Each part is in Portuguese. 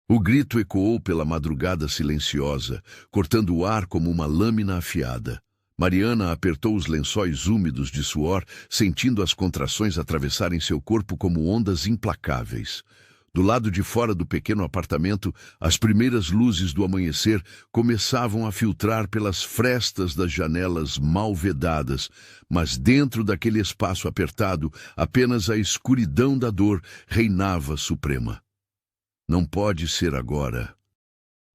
O grito ecoou pela madrugada silenciosa, cortando o ar como uma lâmina afiada. Mariana apertou os lençóis úmidos de suor, sentindo as contrações atravessarem seu corpo como ondas implacáveis. Do lado de fora do pequeno apartamento, as primeiras luzes do amanhecer começavam a filtrar pelas frestas das janelas mal vedadas, mas dentro daquele espaço apertado, apenas a escuridão da dor reinava suprema. Não pode ser agora.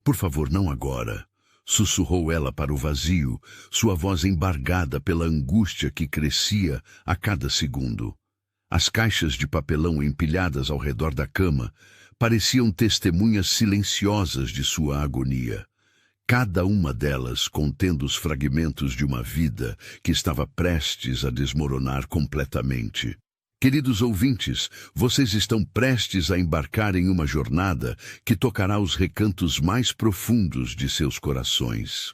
Por favor, não agora. Sussurrou ela para o vazio, sua voz embargada pela angústia que crescia a cada segundo. As caixas de papelão empilhadas ao redor da cama pareciam testemunhas silenciosas de sua agonia. Cada uma delas contendo os fragmentos de uma vida que estava prestes a desmoronar completamente. Queridos ouvintes, vocês estão prestes a embarcar em uma jornada que tocará os recantos mais profundos de seus corações.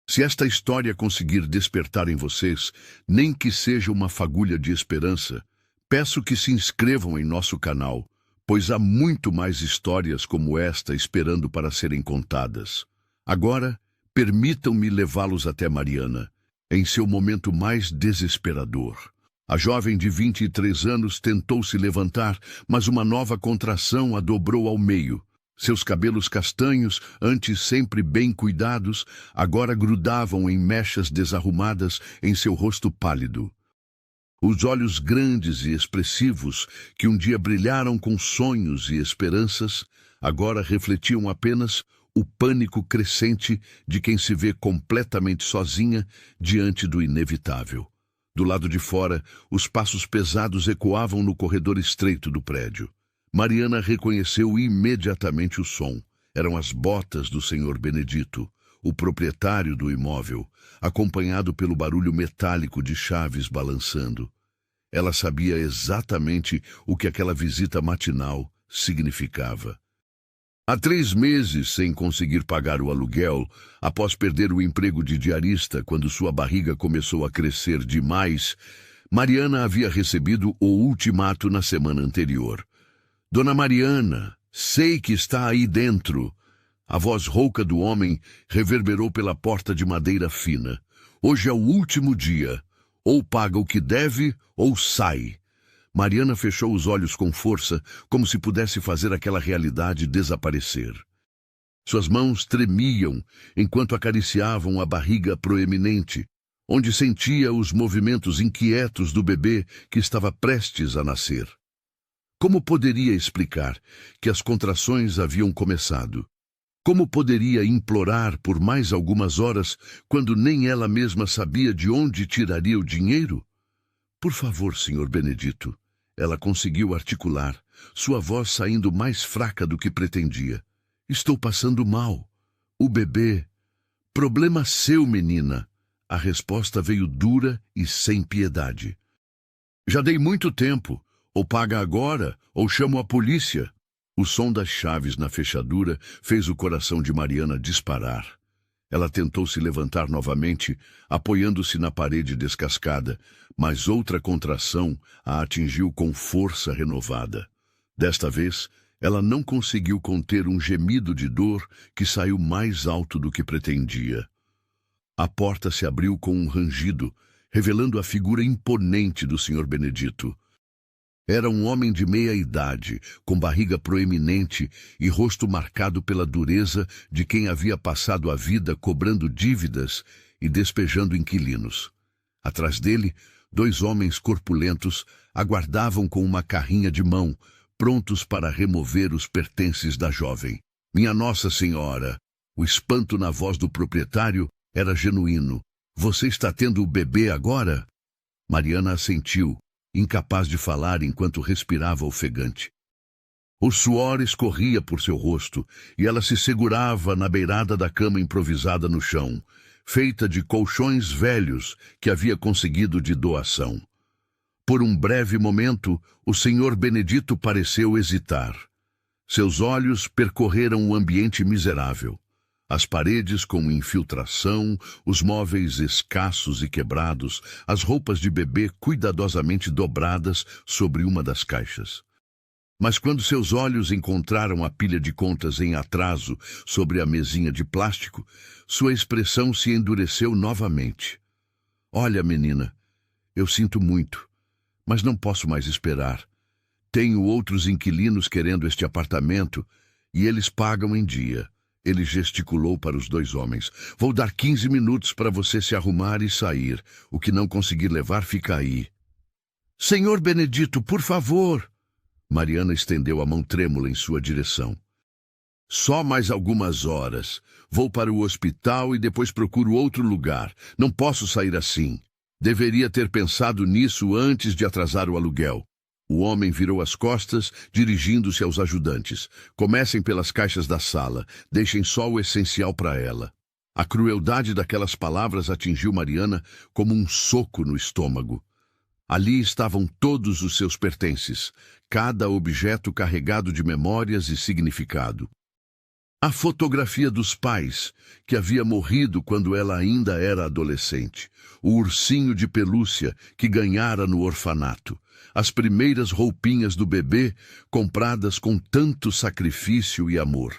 Se esta história conseguir despertar em vocês, nem que seja uma fagulha de esperança, peço que se inscrevam em nosso canal, pois há muito mais histórias como esta esperando para serem contadas. Agora, permitam-me levá-los até Mariana, em seu momento mais desesperador. A jovem de 23 anos tentou se levantar, mas uma nova contração a dobrou ao meio. Seus cabelos castanhos, antes sempre bem cuidados, agora grudavam em mechas desarrumadas em seu rosto pálido. Os olhos grandes e expressivos, que um dia brilharam com sonhos e esperanças, agora refletiam apenas o pânico crescente de quem se vê completamente sozinha diante do inevitável. Do lado de fora, os passos pesados ecoavam no corredor estreito do prédio. Mariana reconheceu imediatamente o som. Eram as botas do Sr. Benedito, o proprietário do imóvel, acompanhado pelo barulho metálico de chaves balançando. Ela sabia exatamente o que aquela visita matinal significava. Há 3 meses sem conseguir pagar o aluguel, após perder o emprego de diarista quando sua barriga começou a crescer demais, Mariana havia recebido o ultimato na semana anterior. Dona Mariana, sei que está aí dentro. A voz rouca do homem reverberou pela porta de madeira fina. Hoje é o último dia. Ou paga o que deve, ou sai. Mariana fechou os olhos com força, como se pudesse fazer aquela realidade desaparecer. Suas mãos tremiam enquanto acariciavam a barriga proeminente, onde sentia os movimentos inquietos do bebê que estava prestes a nascer. Como poderia explicar que as contrações haviam começado? Como poderia implorar por mais algumas horas quando nem ela mesma sabia de onde tiraria o dinheiro? Por favor, Sr. Benedito. Ela conseguiu articular, sua voz saindo mais fraca do que pretendia. Estou passando mal. O bebê. Problema seu, menina. A resposta veio dura e sem piedade. Já dei muito tempo. Ou paga agora, ou chamo a polícia. O som das chaves na fechadura fez o coração de Mariana disparar. Ela tentou se levantar novamente, apoiando-se na parede descascada, mas outra contração a atingiu com força renovada. Desta vez, ela não conseguiu conter um gemido de dor que saiu mais alto do que pretendia. A porta se abriu com um rangido, revelando a figura imponente do Sr. Benedito. Era um homem de meia idade, com barriga proeminente e rosto marcado pela dureza de quem havia passado a vida cobrando dívidas e despejando inquilinos. Atrás dele, 2 homens corpulentos aguardavam com uma carrinha de mão, prontos para remover os pertences da jovem. Minha Nossa Senhora! O espanto na voz do proprietário era genuíno. Você está tendo o bebê agora? Mariana assentiu, incapaz de falar enquanto respirava ofegante. O suor escorria por seu rosto e ela se segurava na beirada da cama improvisada no chão, feita de colchões velhos que havia conseguido de doação. Por um breve momento, o Sr. Benedito pareceu hesitar. Seus olhos percorreram o ambiente miserável. As paredes com infiltração, os móveis escassos e quebrados, as roupas de bebê cuidadosamente dobradas sobre uma das caixas. Mas quando seus olhos encontraram a pilha de contas em atraso sobre a mesinha de plástico, sua expressão se endureceu novamente. Olha, menina, eu sinto muito, mas não posso mais esperar. Tenho outros inquilinos querendo este apartamento e eles pagam em dia. Ele gesticulou para os dois homens. Vou dar 15 minutos para você se arrumar e sair. O que não conseguir levar, fica aí. Senhor Benedito, por favor. Mariana estendeu a mão trêmula em sua direção. Só mais algumas horas. Vou para o hospital e depois procuro outro lugar. Não posso sair assim. Deveria ter pensado nisso antes de atrasar o aluguel. O homem virou as costas, dirigindo-se aos ajudantes. Comecem pelas caixas da sala. Deixem só o essencial para ela. A crueldade daquelas palavras atingiu Mariana como um soco no estômago. Ali estavam todos os seus pertences, cada objeto carregado de memórias e significado. A fotografia dos pais, que havia morrido quando ela ainda era adolescente. O ursinho de pelúcia que ganhara no orfanato. As primeiras roupinhas do bebê, compradas com tanto sacrifício e amor.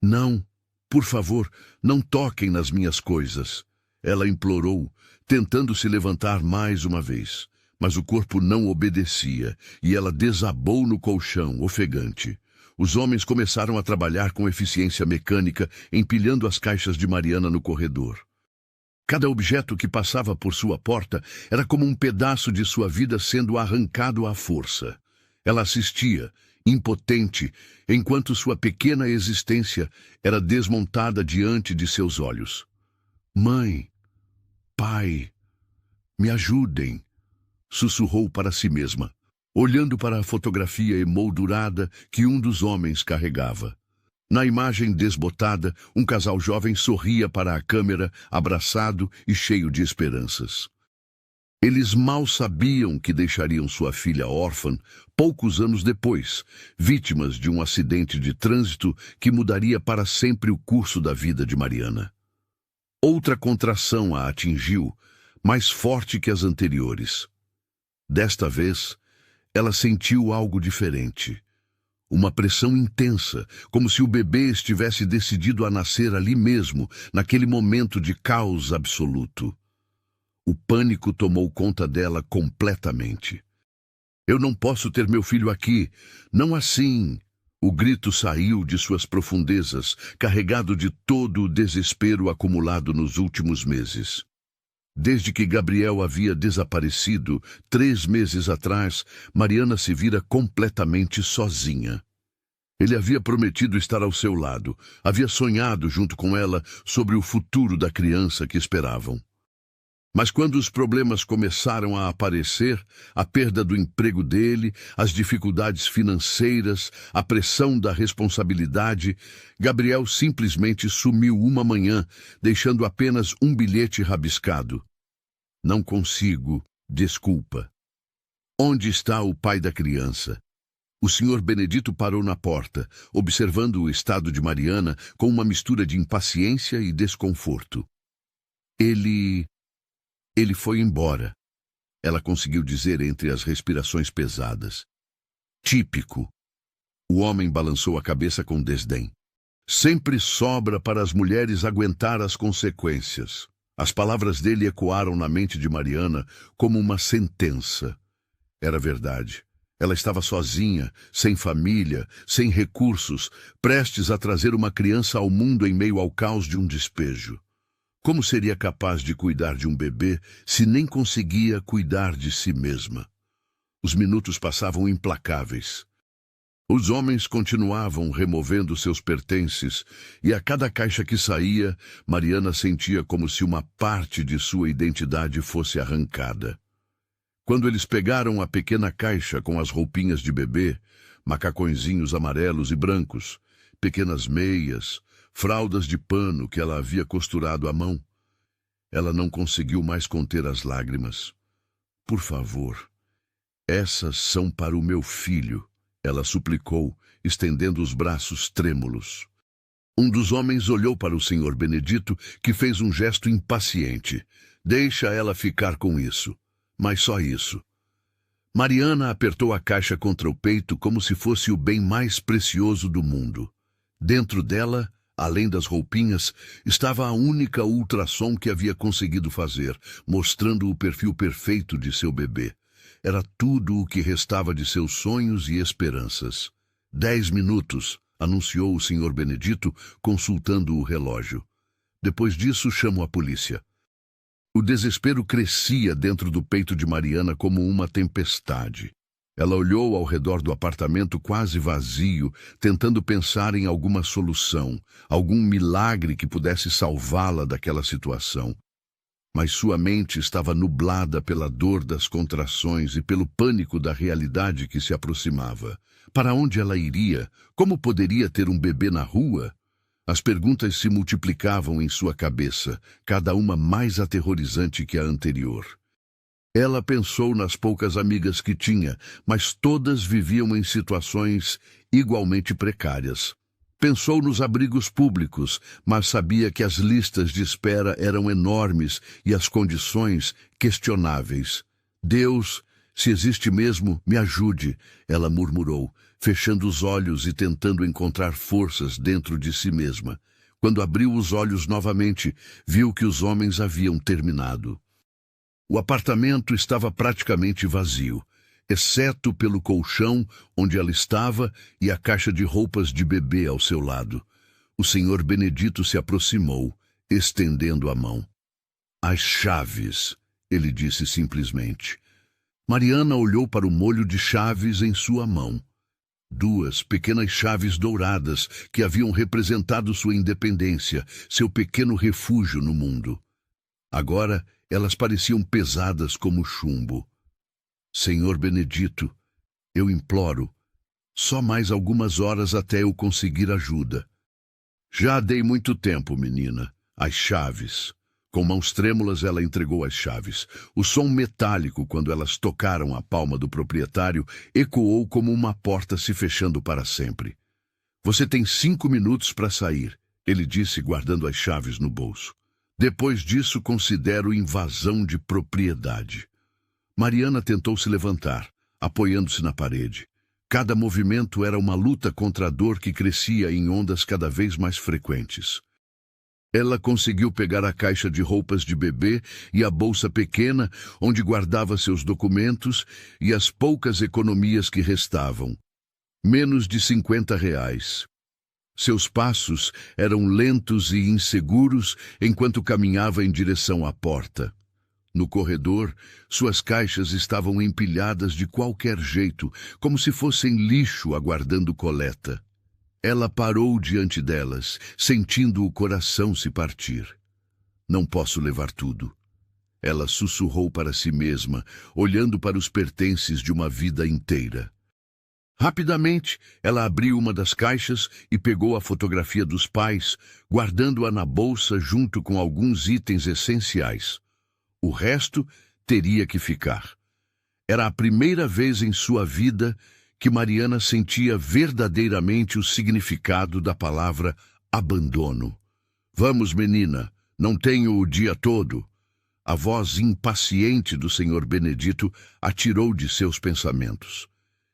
Não, por favor, não toquem nas minhas coisas. Ela implorou, tentando se levantar mais uma vez. Mas o corpo não obedecia, e ela desabou no colchão, ofegante. Os homens começaram a trabalhar com eficiência mecânica, empilhando as caixas de Mariana no corredor. Cada objeto que passava por sua porta era como um pedaço de sua vida sendo arrancado à força. Ela assistia, impotente, enquanto sua pequena existência era desmontada diante de seus olhos. Mãe, pai, me ajudem, sussurrou para si mesma, olhando para a fotografia emoldurada que um dos homens carregava. Na imagem desbotada, um casal jovem sorria para a câmera, abraçado e cheio de esperanças. Eles mal sabiam que deixariam sua filha órfã poucos anos depois, vítimas de um acidente de trânsito que mudaria para sempre o curso da vida de Mariana. Outra contração a atingiu, mais forte que as anteriores. Desta vez, ela sentiu algo diferente. Uma pressão intensa, como se o bebê estivesse decidido a nascer ali mesmo, naquele momento de caos absoluto. O pânico tomou conta dela completamente. Eu não posso ter meu filho aqui, não assim. O grito saiu de suas profundezas, carregado de todo o desespero acumulado nos últimos meses. Desde que Gabriel havia desaparecido, 3 meses atrás, Mariana se vira completamente sozinha. Ele havia prometido estar ao seu lado, havia sonhado junto com ela sobre o futuro da criança que esperavam. Mas quando os problemas começaram a aparecer, a perda do emprego dele, as dificuldades financeiras, a pressão da responsabilidade, Gabriel simplesmente sumiu uma manhã, deixando apenas um bilhete rabiscado. Não consigo, desculpa. Onde está o pai da criança? O senhor Benedito parou na porta, observando o estado de Mariana com uma mistura de impaciência e desconforto. Ele foi embora, ela conseguiu dizer entre as respirações pesadas. Típico. O homem balançou a cabeça com desdém. Sempre sobra para as mulheres aguentar as consequências. As palavras dele ecoaram na mente de Mariana como uma sentença. Era verdade. Ela estava sozinha, sem família, sem recursos, prestes a trazer uma criança ao mundo em meio ao caos de um despejo. Como seria capaz de cuidar de um bebê se nem conseguia cuidar de si mesma? Os minutos passavam implacáveis. Os homens continuavam removendo seus pertences, e a cada caixa que saía, Mariana sentia como se uma parte de sua identidade fosse arrancada. Quando eles pegaram a pequena caixa com as roupinhas de bebê, macacõezinhos amarelos e brancos, pequenas meias, fraldas de pano que ela havia costurado à mão, ela não conseguiu mais conter as lágrimas. Por favor, essas são para o meu filho, ela suplicou, estendendo os braços trêmulos. Um dos homens olhou para o senhor Benedito, que fez um gesto impaciente. Deixa ela ficar com isso. Mas só isso. Mariana apertou a caixa contra o peito como se fosse o bem mais precioso do mundo. Dentro dela, além das roupinhas, estava a única ultrassom que havia conseguido fazer, mostrando o perfil perfeito de seu bebê. Era tudo o que restava de seus sonhos e esperanças. 10 minutos, anunciou o Sr. Benedito, consultando o relógio. Depois disso, chamo a polícia. O desespero crescia dentro do peito de Mariana como uma tempestade. Ela olhou ao redor do apartamento quase vazio, tentando pensar em alguma solução, algum milagre que pudesse salvá-la daquela situação. Mas sua mente estava nublada pela dor das contrações e pelo pânico da realidade que se aproximava. Para onde ela iria? Como poderia ter um bebê na rua? As perguntas se multiplicavam em sua cabeça, cada uma mais aterrorizante que a anterior. Ela pensou nas poucas amigas que tinha, mas todas viviam em situações igualmente precárias. Pensou nos abrigos públicos, mas sabia que as listas de espera eram enormes e as condições questionáveis. Deus, se existe mesmo, me ajude, ela murmurou, fechando os olhos e tentando encontrar forças dentro de si mesma. Quando abriu os olhos novamente, viu que os homens haviam terminado. O apartamento estava praticamente vazio, exceto pelo colchão onde ela estava e a caixa de roupas de bebê ao seu lado. O Sr. Benedito se aproximou, estendendo a mão. As chaves, ele disse simplesmente. Mariana olhou para o molho de chaves em sua mão. 2 pequenas chaves douradas que haviam representado sua independência, seu pequeno refúgio no mundo. Agora, elas pareciam pesadas como chumbo. Senhor Benedito, eu imploro, só mais algumas horas até eu conseguir ajuda. Já dei muito tempo, menina. As chaves. Com mãos trêmulas, ela entregou as chaves. O som metálico, quando elas tocaram a palma do proprietário, ecoou como uma porta se fechando para sempre. Você tem 5 minutos para sair, ele disse, guardando as chaves no bolso. Depois disso, considero invasão de propriedade. Mariana tentou se levantar, apoiando-se na parede. Cada movimento era uma luta contra a dor que crescia em ondas cada vez mais frequentes. Ela conseguiu pegar a caixa de roupas de bebê e a bolsa pequena onde guardava seus documentos e as poucas economias que restavam. Menos de R$ 50. Seus passos eram lentos e inseguros enquanto caminhava em direção à porta. No corredor, suas caixas estavam empilhadas de qualquer jeito, como se fossem lixo aguardando coleta. Ela parou diante delas, sentindo o coração se partir. Não posso levar tudo. Ela sussurrou para si mesma, olhando para os pertences de uma vida inteira. Rapidamente, ela abriu uma das caixas e pegou a fotografia dos pais, guardando-a na bolsa junto com alguns itens essenciais. O resto teria que ficar. Era a primeira vez em sua vida que Mariana sentia verdadeiramente o significado da palavra abandono. Vamos, menina, não tenho o dia todo. A voz impaciente do Sr. Benedito a tirou de seus pensamentos.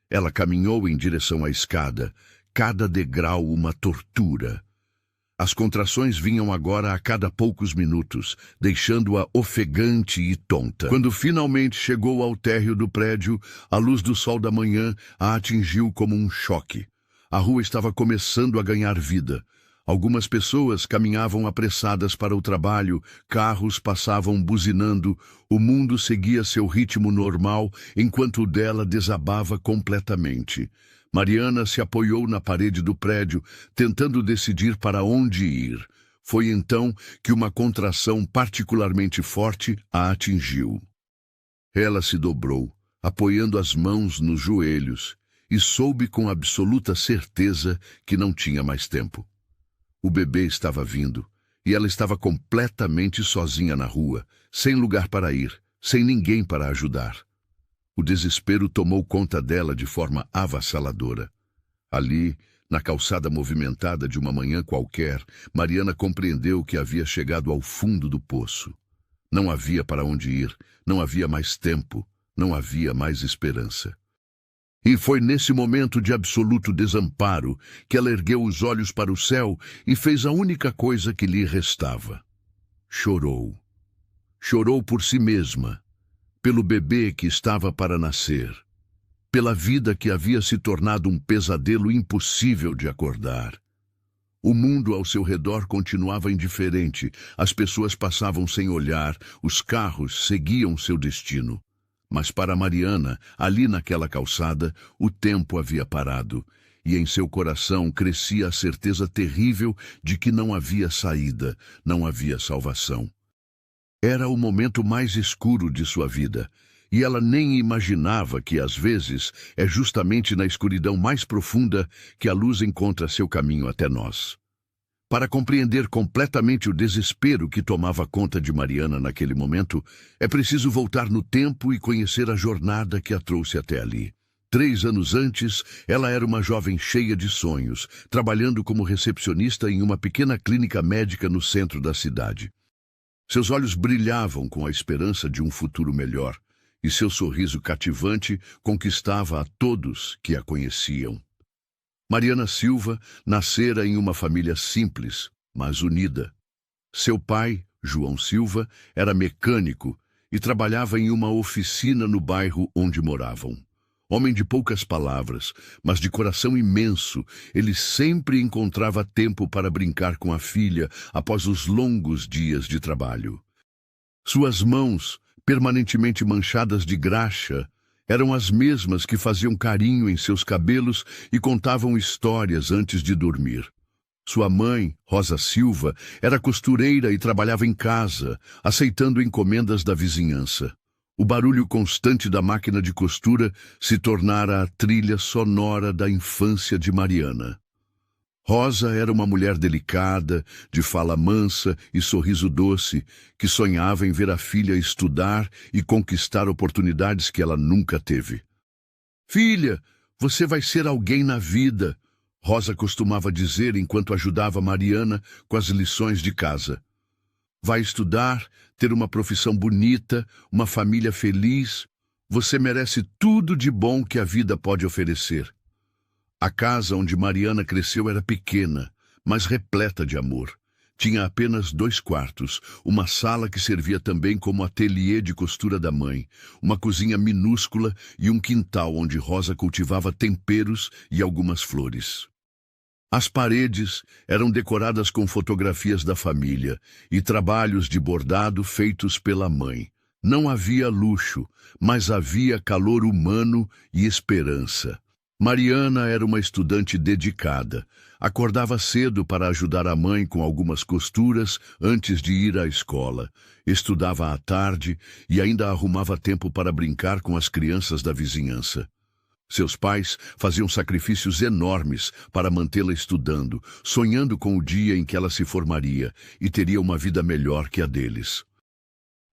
Ela caminhou em direção à escada, cada degrau uma tortura. As contrações vinham agora a cada poucos minutos, deixando-a ofegante e tonta. Quando finalmente chegou ao térreo do prédio, a luz do sol da manhã a atingiu como um choque. A rua estava começando a ganhar vida. Algumas pessoas caminhavam apressadas para o trabalho, carros passavam buzinando, o mundo seguia seu ritmo normal, enquanto o dela desabava completamente. Mariana se apoiou na parede do prédio, tentando decidir para onde ir. Foi então que uma contração particularmente forte a atingiu. Ela se dobrou, apoiando as mãos nos joelhos, e soube com absoluta certeza que não tinha mais tempo. O bebê estava vindo, e ela estava completamente sozinha na rua, sem lugar para ir, sem ninguém para ajudar. O desespero tomou conta dela de forma avassaladora. Ali, na calçada movimentada de uma manhã qualquer, Mariana compreendeu que havia chegado ao fundo do poço. Não havia para onde ir, não havia mais tempo, Não havia mais esperança. E foi nesse momento de absoluto desamparo que ela ergueu os olhos para o céu e fez a única coisa que lhe restava. Chorou. Chorou por si mesma, pelo bebê que estava para nascer, pela vida que havia se tornado um pesadelo impossível de acordar. O mundo ao seu redor continuava indiferente, as pessoas passavam sem olhar, os carros seguiam seu destino. Mas para Mariana, ali naquela calçada, o tempo havia parado, e em seu coração crescia a certeza terrível de que não havia saída, não havia salvação. Era o momento mais escuro de sua vida, e ela nem imaginava que, às vezes, é justamente na escuridão mais profunda que a luz encontra seu caminho até nós. Para compreender completamente o desespero que tomava conta de Mariana naquele momento, é preciso voltar no tempo e conhecer a jornada que a trouxe até ali. 3 anos antes, ela era uma jovem cheia de sonhos, trabalhando como recepcionista em uma pequena clínica médica no centro da cidade. Seus olhos brilhavam com a esperança de um futuro melhor, e seu sorriso cativante conquistava a todos que a conheciam. Mariana Silva nascera em uma família simples, mas unida. Seu pai, João Silva, era mecânico e trabalhava em uma oficina no bairro onde moravam. Homem de poucas palavras, mas de coração imenso, ele sempre encontrava tempo para brincar com a filha após os longos dias de trabalho. Suas mãos, permanentemente manchadas de graxa, eram as mesmas que faziam carinho em seus cabelos e contavam histórias antes de dormir. Sua mãe, Rosa Silva, era costureira e trabalhava em casa, aceitando encomendas da vizinhança. O barulho constante da máquina de costura se tornara a trilha sonora da infância de Mariana. Rosa era uma mulher delicada, de fala mansa e sorriso doce, que sonhava em ver a filha estudar e conquistar oportunidades que ela nunca teve. "Filha, você vai ser alguém na vida", Rosa costumava dizer enquanto ajudava Mariana com as lições de casa. "Vai estudar, ter uma profissão bonita, uma família feliz. Você merece tudo de bom que a vida pode oferecer." A casa onde Mariana cresceu era pequena, mas repleta de amor. Tinha apenas 2 quartos, uma sala que servia também como ateliê de costura da mãe, uma cozinha minúscula e um quintal onde Rosa cultivava temperos e algumas flores. As paredes eram decoradas com fotografias da família e trabalhos de bordado feitos pela mãe. Não havia luxo, mas havia calor humano e esperança. Mariana era uma estudante dedicada. Acordava cedo para ajudar a mãe com algumas costuras antes de ir à escola. Estudava à tarde e ainda arrumava tempo para brincar com as crianças da vizinhança. Seus pais faziam sacrifícios enormes para mantê-la estudando, sonhando com o dia em que ela se formaria e teria uma vida melhor que a deles.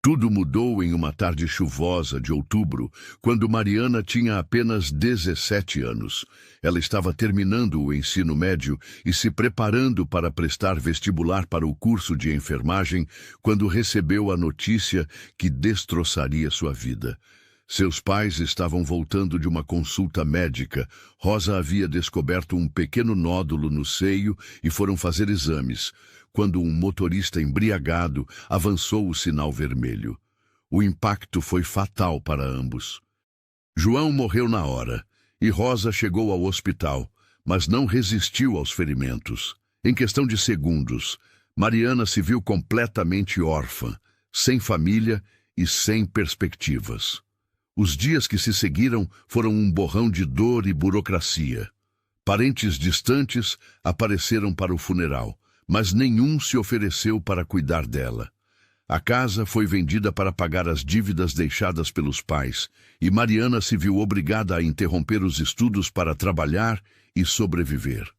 Tudo mudou em uma tarde chuvosa de outubro, quando Mariana tinha apenas 17 anos. Ela estava terminando o ensino médio e se preparando para prestar vestibular para o curso de enfermagem, quando recebeu a notícia que destroçaria sua vida. Seus pais estavam voltando de uma consulta médica. Rosa havia descoberto um pequeno nódulo no seio e foram fazer exames, quando um motorista embriagado avançou o sinal vermelho. O impacto foi fatal para ambos. João morreu na hora e Rosa chegou ao hospital, mas não resistiu aos ferimentos. Em questão de segundos, Mariana se viu completamente órfã, sem família e sem perspectivas. Os dias que se seguiram foram um borrão de dor e burocracia. Parentes distantes apareceram para o funeral, mas nenhum se ofereceu para cuidar dela. A casa foi vendida para pagar as dívidas deixadas pelos pais, e Mariana se viu obrigada a interromper os estudos para trabalhar e sobreviver.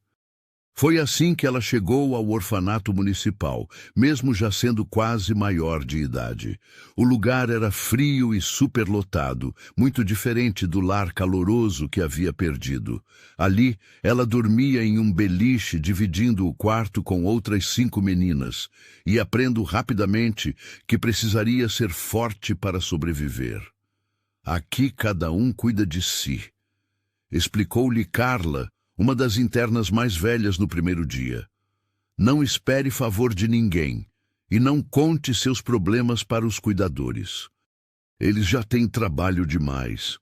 Foi assim que ela chegou ao orfanato municipal, mesmo já sendo quase maior de idade. O lugar era frio e superlotado, muito diferente do lar caloroso que havia perdido. Ali, ela dormia em um beliche, dividindo o quarto com outras 5 meninas, e aprendo rapidamente que precisaria ser forte para sobreviver. Aqui cada um cuida de si, explicou-lhe Carla, uma das internas mais velhas no primeiro dia. Não espere favor de ninguém e não conte seus problemas para os cuidadores. Eles já têm trabalho demais.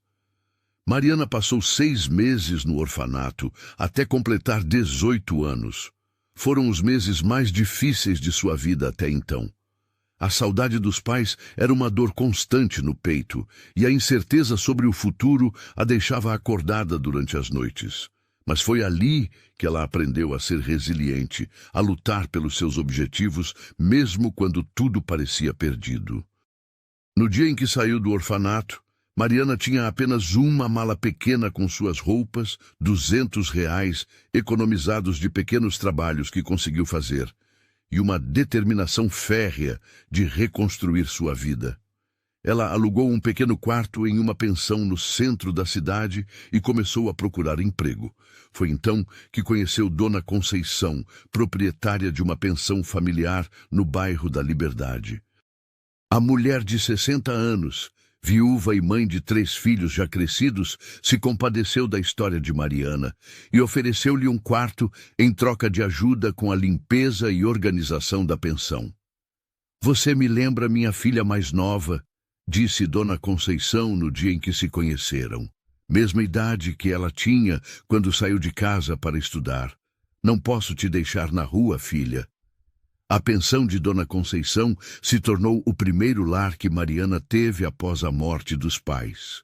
Mariana passou 6 meses no orfanato até completar 18 anos. Foram os meses mais difíceis de sua vida até então. A saudade dos pais era uma dor constante no peito e a incerteza sobre o futuro a deixava acordada durante as noites. Mas foi ali que ela aprendeu a ser resiliente, a lutar pelos seus objetivos, mesmo quando tudo parecia perdido. No dia em que saiu do orfanato, Mariana tinha apenas uma mala pequena com suas roupas, R$ 200, economizados de pequenos trabalhos que conseguiu fazer, e uma determinação férrea de reconstruir sua vida. Ela alugou um pequeno quarto em uma pensão no centro da cidade e começou a procurar emprego. Foi então que conheceu Dona Conceição, proprietária de uma pensão familiar no bairro da Liberdade. A mulher de 60 anos, viúva e mãe de 3 filhos já crescidos, se compadeceu da história de Mariana e ofereceu-lhe um quarto em troca de ajuda com a limpeza e organização da pensão. "Você me lembra minha filha mais nova", disse Dona Conceição no dia em que se conheceram. "Mesma idade que ela tinha quando saiu de casa para estudar. Não posso te deixar na rua, filha." A pensão de Dona Conceição se tornou o primeiro lar que Mariana teve após a morte dos pais.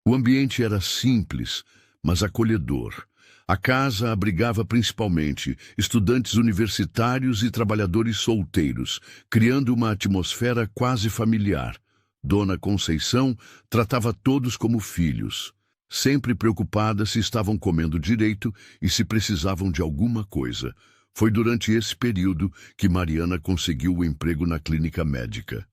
O ambiente era simples, mas acolhedor. A casa abrigava principalmente estudantes universitários e trabalhadores solteiros, criando uma atmosfera quase familiar. Dona Conceição tratava todos como filhos, sempre preocupada se estavam comendo direito e se precisavam de alguma coisa. Foi durante esse período que Mariana conseguiu o emprego na clínica médica.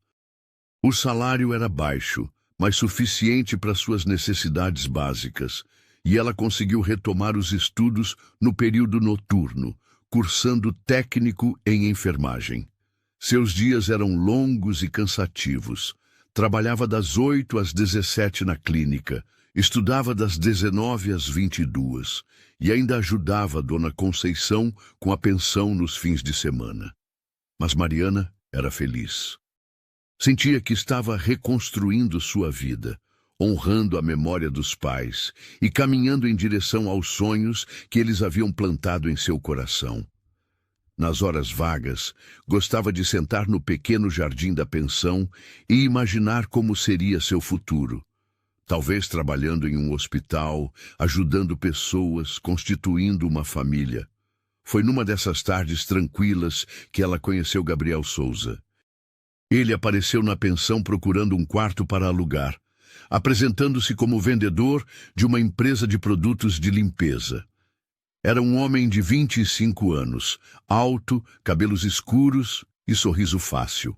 O salário era baixo, mas suficiente para suas necessidades básicas, e ela conseguiu retomar os estudos no período noturno, cursando técnico em enfermagem. Seus dias eram longos e cansativos. Trabalhava das 8 às 17 na clínica, estudava das 19 às 22 e ainda ajudava a Dona Conceição com a pensão nos fins de semana. Mas Mariana era feliz. Sentia que estava reconstruindo sua vida, honrando a memória dos pais e caminhando em direção aos sonhos que eles haviam plantado em seu coração. Nas horas vagas, gostava de sentar no pequeno jardim da pensão e imaginar como seria seu futuro. Talvez trabalhando em um hospital, ajudando pessoas, constituindo uma família. Foi numa dessas tardes tranquilas que ela conheceu Gabriel Souza. Ele apareceu na pensão procurando um quarto para alugar, apresentando-se como vendedor de uma empresa de produtos de limpeza. Era um homem de 25 anos, alto, cabelos escuros e sorriso fácil.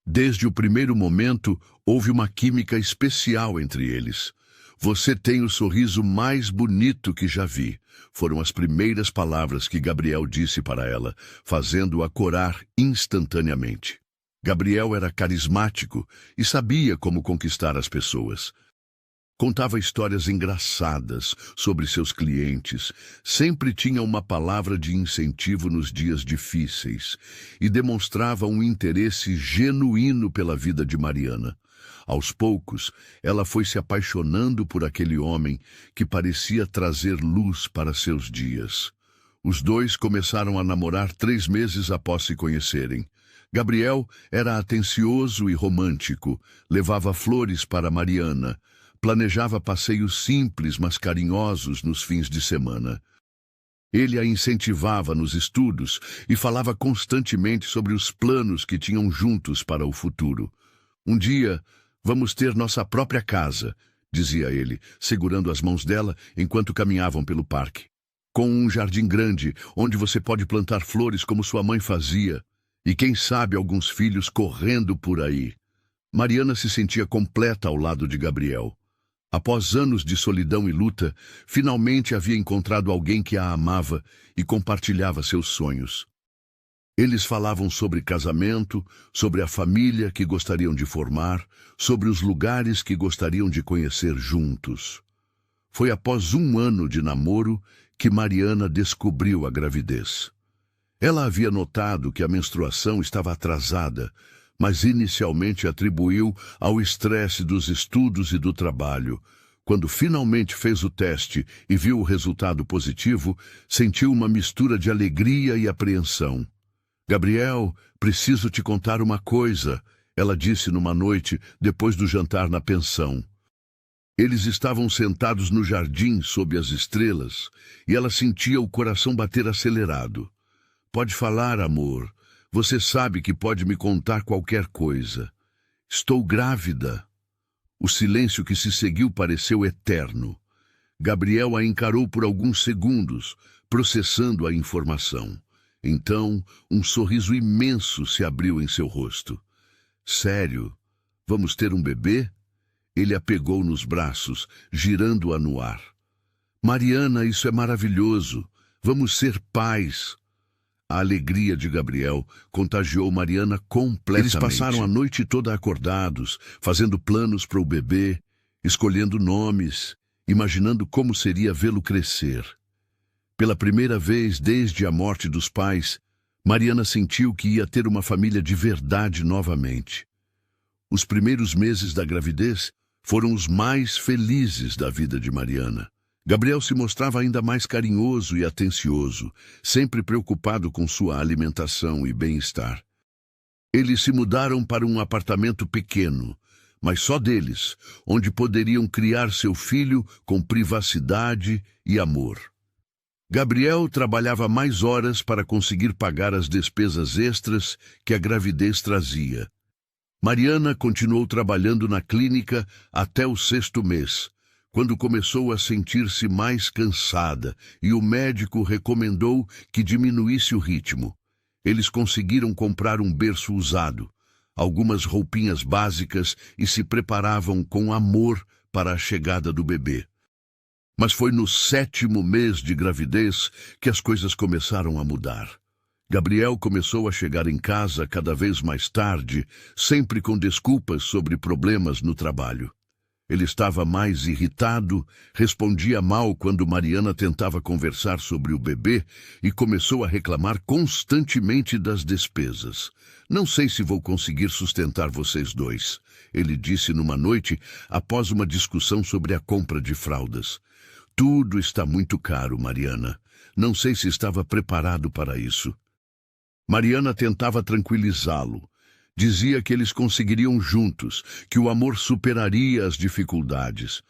Desde o primeiro momento, houve uma química especial entre eles. "Você tem o sorriso mais bonito que já vi", foram as primeiras palavras que Gabriel disse para ela, fazendo-a corar instantaneamente. Gabriel era carismático e sabia como conquistar as pessoas. Contava histórias engraçadas sobre seus clientes, sempre tinha uma palavra de incentivo nos dias difíceis e demonstrava um interesse genuíno pela vida de Mariana. Aos poucos, ela foi se apaixonando por aquele homem que parecia trazer luz para seus dias. Os dois começaram a namorar 3 meses após se conhecerem. Gabriel era atencioso e romântico, levava flores para Mariana, planejava passeios simples, mas carinhosos nos fins de semana. Ele a incentivava nos estudos e falava constantemente sobre os planos que tinham juntos para o futuro. "Um dia, vamos ter nossa própria casa", dizia ele, segurando as mãos dela enquanto caminhavam pelo parque. "Com um jardim grande, onde você pode plantar flores como sua mãe fazia, e quem sabe alguns filhos correndo por aí." Mariana se sentia completa ao lado de Gabriel. Após anos de solidão e luta, finalmente havia encontrado alguém que a amava e compartilhava seus sonhos. Eles falavam sobre casamento, sobre a família que gostariam de formar, sobre os lugares que gostariam de conhecer juntos. Foi após 1 ano de namoro que Mariana descobriu a gravidez. Ela havia notado que a menstruação estava atrasada, mas inicialmente atribuiu ao estresse dos estudos e do trabalho. Quando finalmente fez o teste e viu o resultado positivo, sentiu uma mistura de alegria e apreensão. Gabriel, preciso te contar uma coisa, ela disse numa noite depois do jantar na pensão. Eles estavam sentados no jardim sob as estrelas e ela sentia o coração bater acelerado. Pode falar, amor. Você sabe que pode me contar qualquer coisa. Estou grávida. O silêncio que se seguiu pareceu eterno. Gabriel a encarou por alguns segundos, processando a informação. Então, um sorriso imenso se abriu em seu rosto. Sério? Vamos ter um bebê? Ele a pegou nos braços, girando-a no ar. Mariana, isso é maravilhoso. Vamos ser pais. A alegria de Gabriel contagiou Mariana completamente. Eles passaram a noite toda acordados, fazendo planos para o bebê, escolhendo nomes, imaginando como seria vê-lo crescer. Pela primeira vez desde a morte dos pais, Mariana sentiu que ia ter uma família de verdade novamente. Os primeiros meses da gravidez foram os mais felizes da vida de Mariana. Gabriel se mostrava ainda mais carinhoso e atencioso, sempre preocupado com sua alimentação e bem-estar. Eles se mudaram para um apartamento pequeno, mas só deles, onde poderiam criar seu filho com privacidade e amor. Gabriel trabalhava mais horas para conseguir pagar as despesas extras que a gravidez trazia. Mariana continuou trabalhando na clínica até o 6º mês, quando começou a sentir-se mais cansada e o médico recomendou que diminuísse o ritmo. Eles conseguiram comprar um berço usado, algumas roupinhas básicas e se preparavam com amor para a chegada do bebê. Mas foi no 7º mês de gravidez que as coisas começaram a mudar. Gabriel começou a chegar em casa cada vez mais tarde, sempre com desculpas sobre problemas no trabalho. Ele estava mais irritado, respondia mal quando Mariana tentava conversar sobre o bebê e começou a reclamar constantemente das despesas. Não sei se vou conseguir sustentar vocês dois, ele disse numa noite após uma discussão sobre a compra de fraldas. Tudo está muito caro, Mariana. Não sei se estava preparado para isso. Mariana tentava tranquilizá-lo. Dizia que eles conseguiriam juntos, que o amor superaria as dificuldades.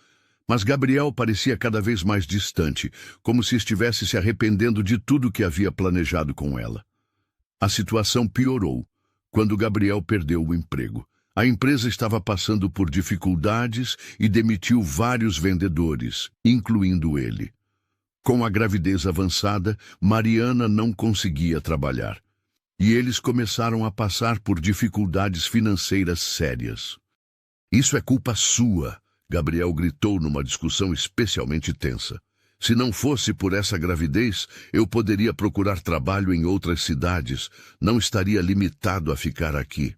Mas Gabriel parecia cada vez mais distante, como se estivesse se arrependendo de tudo que havia planejado com ela. A situação piorou quando Gabriel perdeu o emprego. A empresa estava passando por dificuldades e demitiu vários vendedores, incluindo ele. Com a gravidez avançada, Mariana não conseguia trabalhar. E eles começaram a passar por dificuldades financeiras sérias. Isso é culpa sua, Gabriel gritou numa discussão especialmente tensa. Se não fosse por essa gravidez, eu poderia procurar trabalho em outras cidades, não estaria limitado a ficar aqui.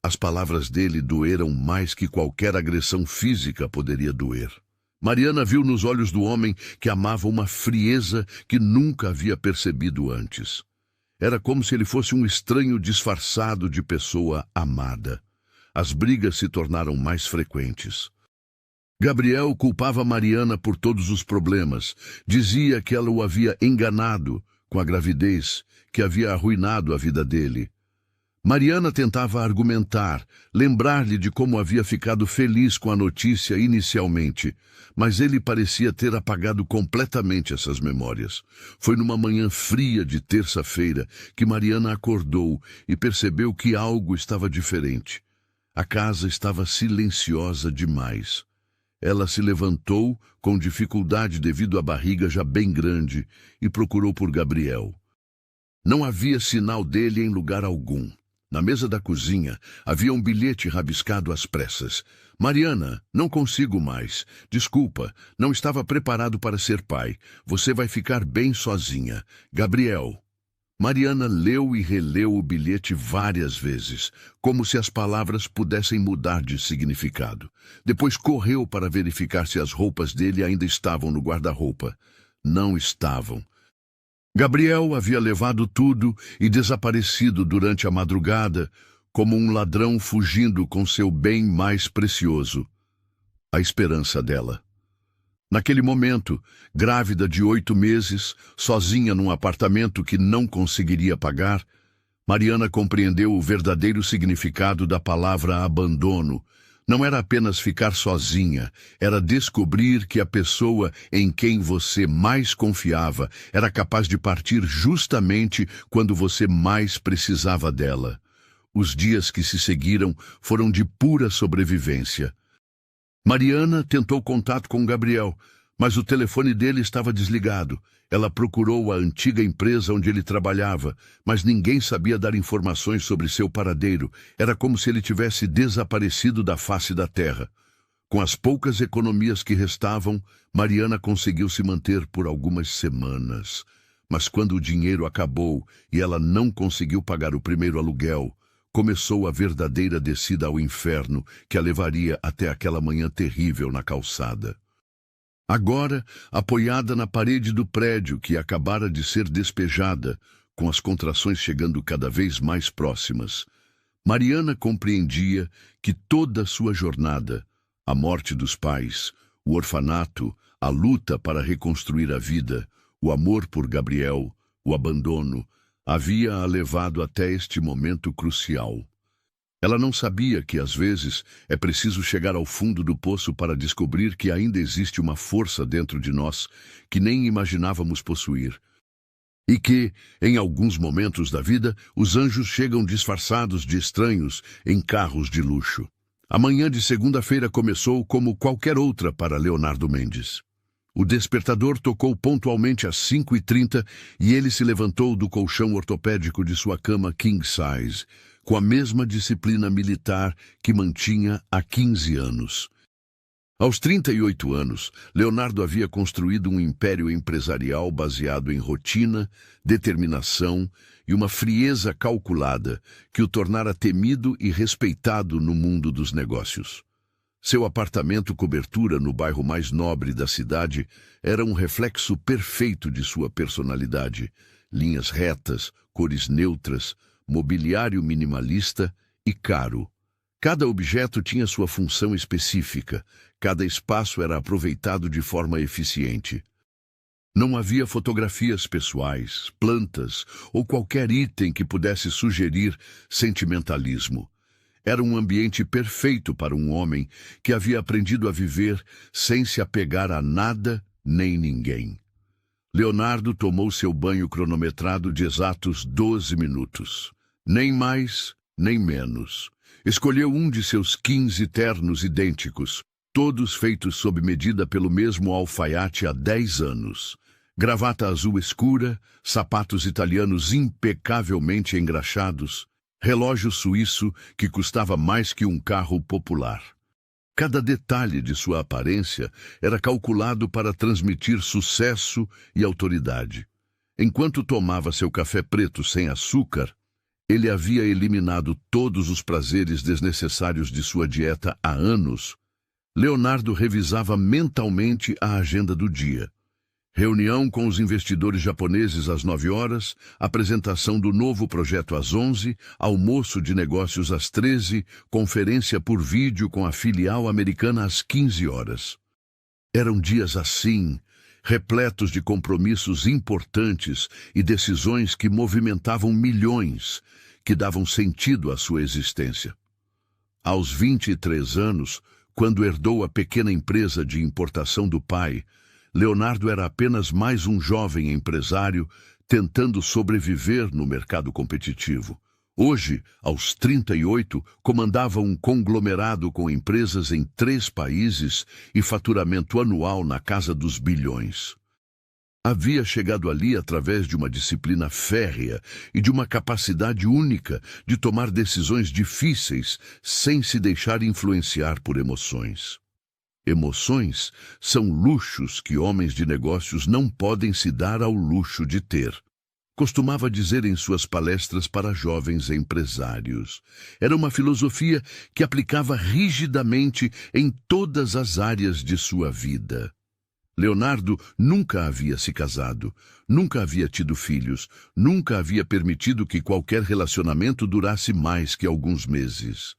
As palavras dele doeram mais que qualquer agressão física poderia doer. Mariana viu nos olhos do homem que amava uma frieza que nunca havia percebido antes. Era como se ele fosse um estranho disfarçado de pessoa amada. As brigas se tornaram mais frequentes. Gabriel culpava Mariana por todos os problemas. Dizia que ela o havia enganado com a gravidez, que havia arruinado a vida dele. Mariana tentava argumentar, lembrar-lhe de como havia ficado feliz com a notícia inicialmente, mas ele parecia ter apagado completamente essas memórias. Foi numa manhã fria de terça-feira que Mariana acordou e percebeu que algo estava diferente. A casa estava silenciosa demais. Ela se levantou com dificuldade devido à barriga já bem grande e procurou por Gabriel. Não havia sinal dele em lugar algum. Na mesa da cozinha havia um bilhete rabiscado às pressas. Mariana, não consigo mais. Desculpa, não estava preparado para ser pai. Você vai ficar bem sozinha. Gabriel. Mariana leu e releu o bilhete várias vezes, como se as palavras pudessem mudar de significado. Depois correu para verificar se as roupas dele ainda estavam no guarda-roupa. Não estavam. Gabriel havia levado tudo e desaparecido durante a madrugada, como um ladrão fugindo com seu bem mais precioso, a esperança dela. Naquele momento, grávida de 8 meses, sozinha num apartamento que não conseguiria pagar, Mariana compreendeu o verdadeiro significado da palavra abandono. Não era apenas ficar sozinha, era descobrir que a pessoa em quem você mais confiava era capaz de partir justamente quando você mais precisava dela. Os dias que se seguiram foram de pura sobrevivência. Mariana tentou contato com Gabriel, mas o telefone dele estava desligado. Ela procurou a antiga empresa onde ele trabalhava, mas ninguém sabia dar informações sobre seu paradeiro. Era como se ele tivesse desaparecido da face da terra. Com as poucas economias que restavam, Mariana conseguiu se manter por algumas semanas. Mas quando o dinheiro acabou e ela não conseguiu pagar o primeiro aluguel, começou a verdadeira descida ao inferno que a levaria até aquela manhã terrível na calçada. Agora, apoiada na parede do prédio que acabara de ser despejada, com as contrações chegando cada vez mais próximas, Mariana compreendia que toda a sua jornada, a morte dos pais, o orfanato, a luta para reconstruir a vida, o amor por Gabriel, o abandono, havia-a levado até este momento crucial. Ela não sabia que, às vezes, é preciso chegar ao fundo do poço para descobrir que ainda existe uma força dentro de nós que nem imaginávamos possuir. E que, em alguns momentos da vida, os anjos chegam disfarçados de estranhos em carros de luxo. A manhã de segunda-feira começou como qualquer outra para Leonardo Mendes. O despertador tocou pontualmente às 5h30 e ele se levantou do colchão ortopédico de sua cama king size, com a mesma disciplina militar que mantinha há 15 anos. Aos 38 anos, Leonardo havia construído um império empresarial baseado em rotina, determinação e uma frieza calculada que o tornara temido e respeitado no mundo dos negócios. Seu apartamento cobertura no bairro mais nobre da cidade era um reflexo perfeito de sua personalidade. Linhas retas, cores neutras, mobiliário minimalista e caro. Cada objeto tinha sua função específica, cada espaço era aproveitado de forma eficiente. Não havia fotografias pessoais, plantas ou qualquer item que pudesse sugerir sentimentalismo. Era um ambiente perfeito para um homem que havia aprendido a viver sem se apegar a nada nem ninguém. Leonardo tomou seu banho cronometrado de exatos 12 minutos. Nem mais, nem menos. Escolheu um de seus 15 ternos idênticos, todos feitos sob medida pelo mesmo alfaiate há 10 anos. Gravata azul escura, sapatos italianos impecavelmente engraxados, relógio suíço que custava mais que um carro popular. Cada detalhe de sua aparência era calculado para transmitir sucesso e autoridade. Enquanto tomava seu café preto sem açúcar, ele havia eliminado todos os prazeres desnecessários de sua dieta há anos. Leonardo revisava mentalmente a agenda do dia. Reunião com os investidores japoneses às 9h, apresentação do novo projeto às 11h, almoço de negócios às 13h, conferência por vídeo com a filial americana às 15h. Eram dias assim, repletos de compromissos importantes e decisões que movimentavam milhões, que davam sentido à sua existência. Aos 23 anos, quando herdou a pequena empresa de importação do pai, Leonardo era apenas mais um jovem empresário tentando sobreviver no mercado competitivo. Hoje, aos 38, comandava um conglomerado com empresas em 3 países e faturamento anual na casa dos bilhões. Havia chegado ali através de uma disciplina férrea e de uma capacidade única de tomar decisões difíceis sem se deixar influenciar por emoções. Emoções são luxos que homens de negócios não podem se dar ao luxo de ter. costumava dizer em suas palestras para jovens empresários. Era uma filosofia que aplicava rigidamente em todas as áreas de sua vida. Leonardo nunca havia se casado, nunca havia tido filhos, nunca havia permitido que qualquer relacionamento durasse mais que alguns meses.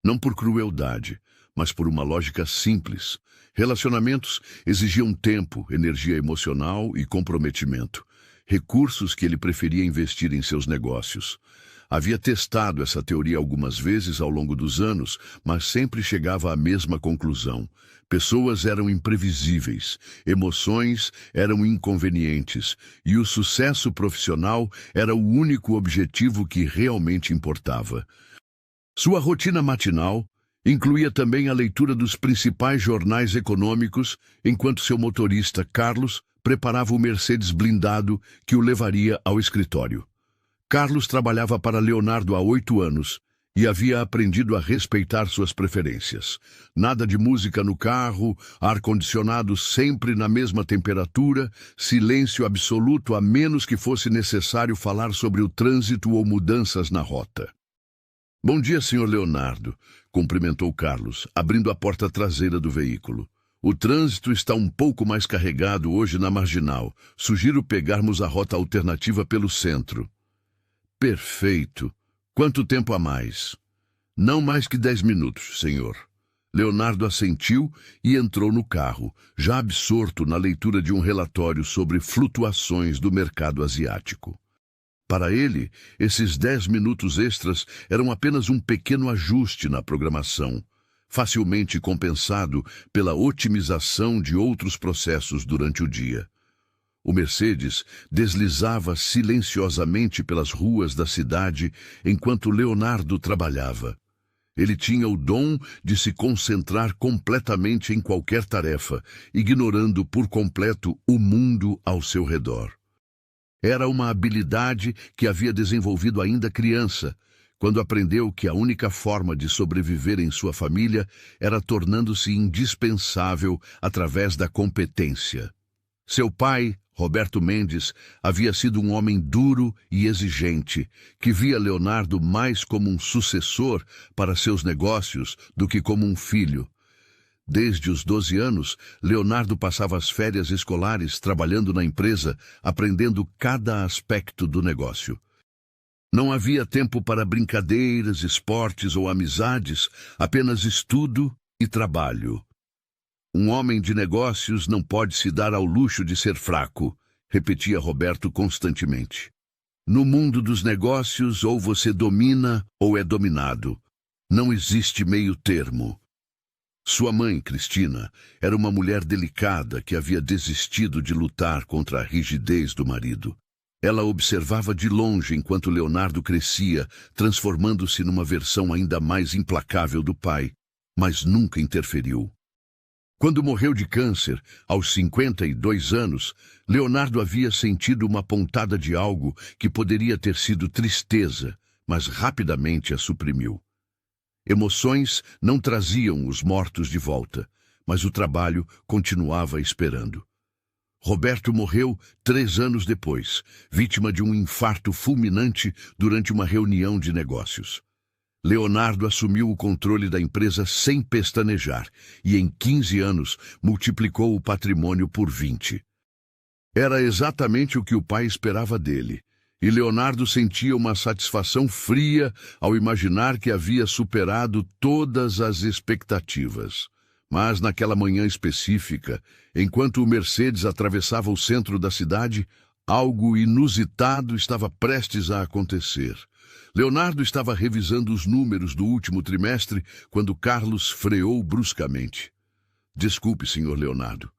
Não por crueldade, mas por uma lógica simples. Relacionamentos exigiam tempo, energia emocional e comprometimento, recursos que ele preferia investir em seus negócios. Havia testado essa teoria algumas vezes ao longo dos anos, mas sempre chegava à mesma conclusão. Pessoas eram imprevisíveis, emoções eram inconvenientes, e o sucesso profissional era o único objetivo que realmente importava. Sua rotina matinal incluía também a leitura dos principais jornais econômicos, enquanto seu motorista, Carlos, preparava o Mercedes blindado que o levaria ao escritório. Carlos trabalhava para Leonardo há 8 anos e havia aprendido a respeitar suas preferências. Nada de música no carro, ar-condicionado sempre na mesma temperatura, silêncio absoluto a menos que fosse necessário falar sobre o trânsito ou mudanças na rota. Bom dia, senhor Leonardo, cumprimentou Carlos, abrindo a porta traseira do veículo. O trânsito está um pouco mais carregado hoje na Marginal. Sugiro pegarmos a rota alternativa pelo centro. Perfeito. Quanto tempo a mais? Não mais que 10 minutos, senhor. Leonardo assentiu e entrou no carro, já absorto na leitura de um relatório sobre flutuações do mercado asiático. Para ele, esses 10 minutos extras eram apenas um pequeno ajuste na programação, facilmente compensado pela otimização de outros processos durante o dia. O Mercedes deslizava silenciosamente pelas ruas da cidade enquanto Leonardo trabalhava. Ele tinha o dom de se concentrar completamente em qualquer tarefa, ignorando por completo o mundo ao seu redor. Era uma habilidade que havia desenvolvido ainda criança, quando aprendeu que a única forma de sobreviver em sua família era tornando-se indispensável através da competência. Seu pai, Roberto Mendes, havia sido um homem duro e exigente, que via Leonardo mais como um sucessor para seus negócios do que como um filho. Desde os 12 anos, Leonardo passava as férias escolares trabalhando na empresa, aprendendo cada aspecto do negócio. Não havia tempo para brincadeiras, esportes ou amizades, apenas estudo e trabalho. Um homem de negócios não pode se dar ao luxo de ser fraco, repetia Roberto constantemente. No mundo dos negócios, ou você domina ou é dominado. Não existe meio termo. Sua mãe, Cristina, era uma mulher delicada que havia desistido de lutar contra a rigidez do marido. Ela observava de longe enquanto Leonardo crescia, transformando-se numa versão ainda mais implacável do pai, mas nunca interferiu. Quando morreu de câncer, aos 52 anos, Leonardo havia sentido uma pontada de algo que poderia ter sido tristeza, mas rapidamente a suprimiu. Emoções não traziam os mortos de volta, mas o trabalho continuava esperando. Roberto morreu 3 anos depois, vítima de um infarto fulminante durante uma reunião de negócios. Leonardo assumiu o controle da empresa sem pestanejar e, em 15 anos, multiplicou o patrimônio por 20. Era exatamente o que o pai esperava dele. E Leonardo sentia uma satisfação fria ao imaginar que havia superado todas as expectativas. Mas naquela manhã específica, enquanto o Mercedes atravessava o centro da cidade, algo inusitado estava prestes a acontecer. Leonardo estava revisando os números do último trimestre quando Carlos freou bruscamente. Desculpe, senhor Leonardo.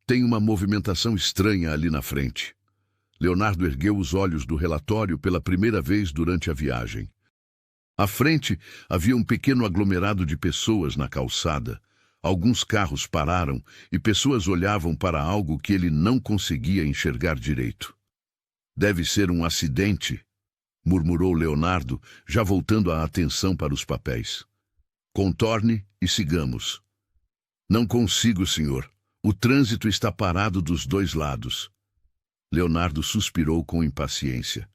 Tem uma movimentação estranha ali na frente. Leonardo ergueu os olhos do relatório pela primeira vez durante a viagem. À frente, havia um pequeno aglomerado de pessoas na calçada. Alguns carros pararam e pessoas olhavam para algo que ele não conseguia enxergar direito. Deve ser um acidente, murmurou Leonardo, já voltando a atenção para os papéis. Contorne e sigamos. Não consigo, senhor. O trânsito está parado dos 2 lados. Leonardo suspirou com impaciência.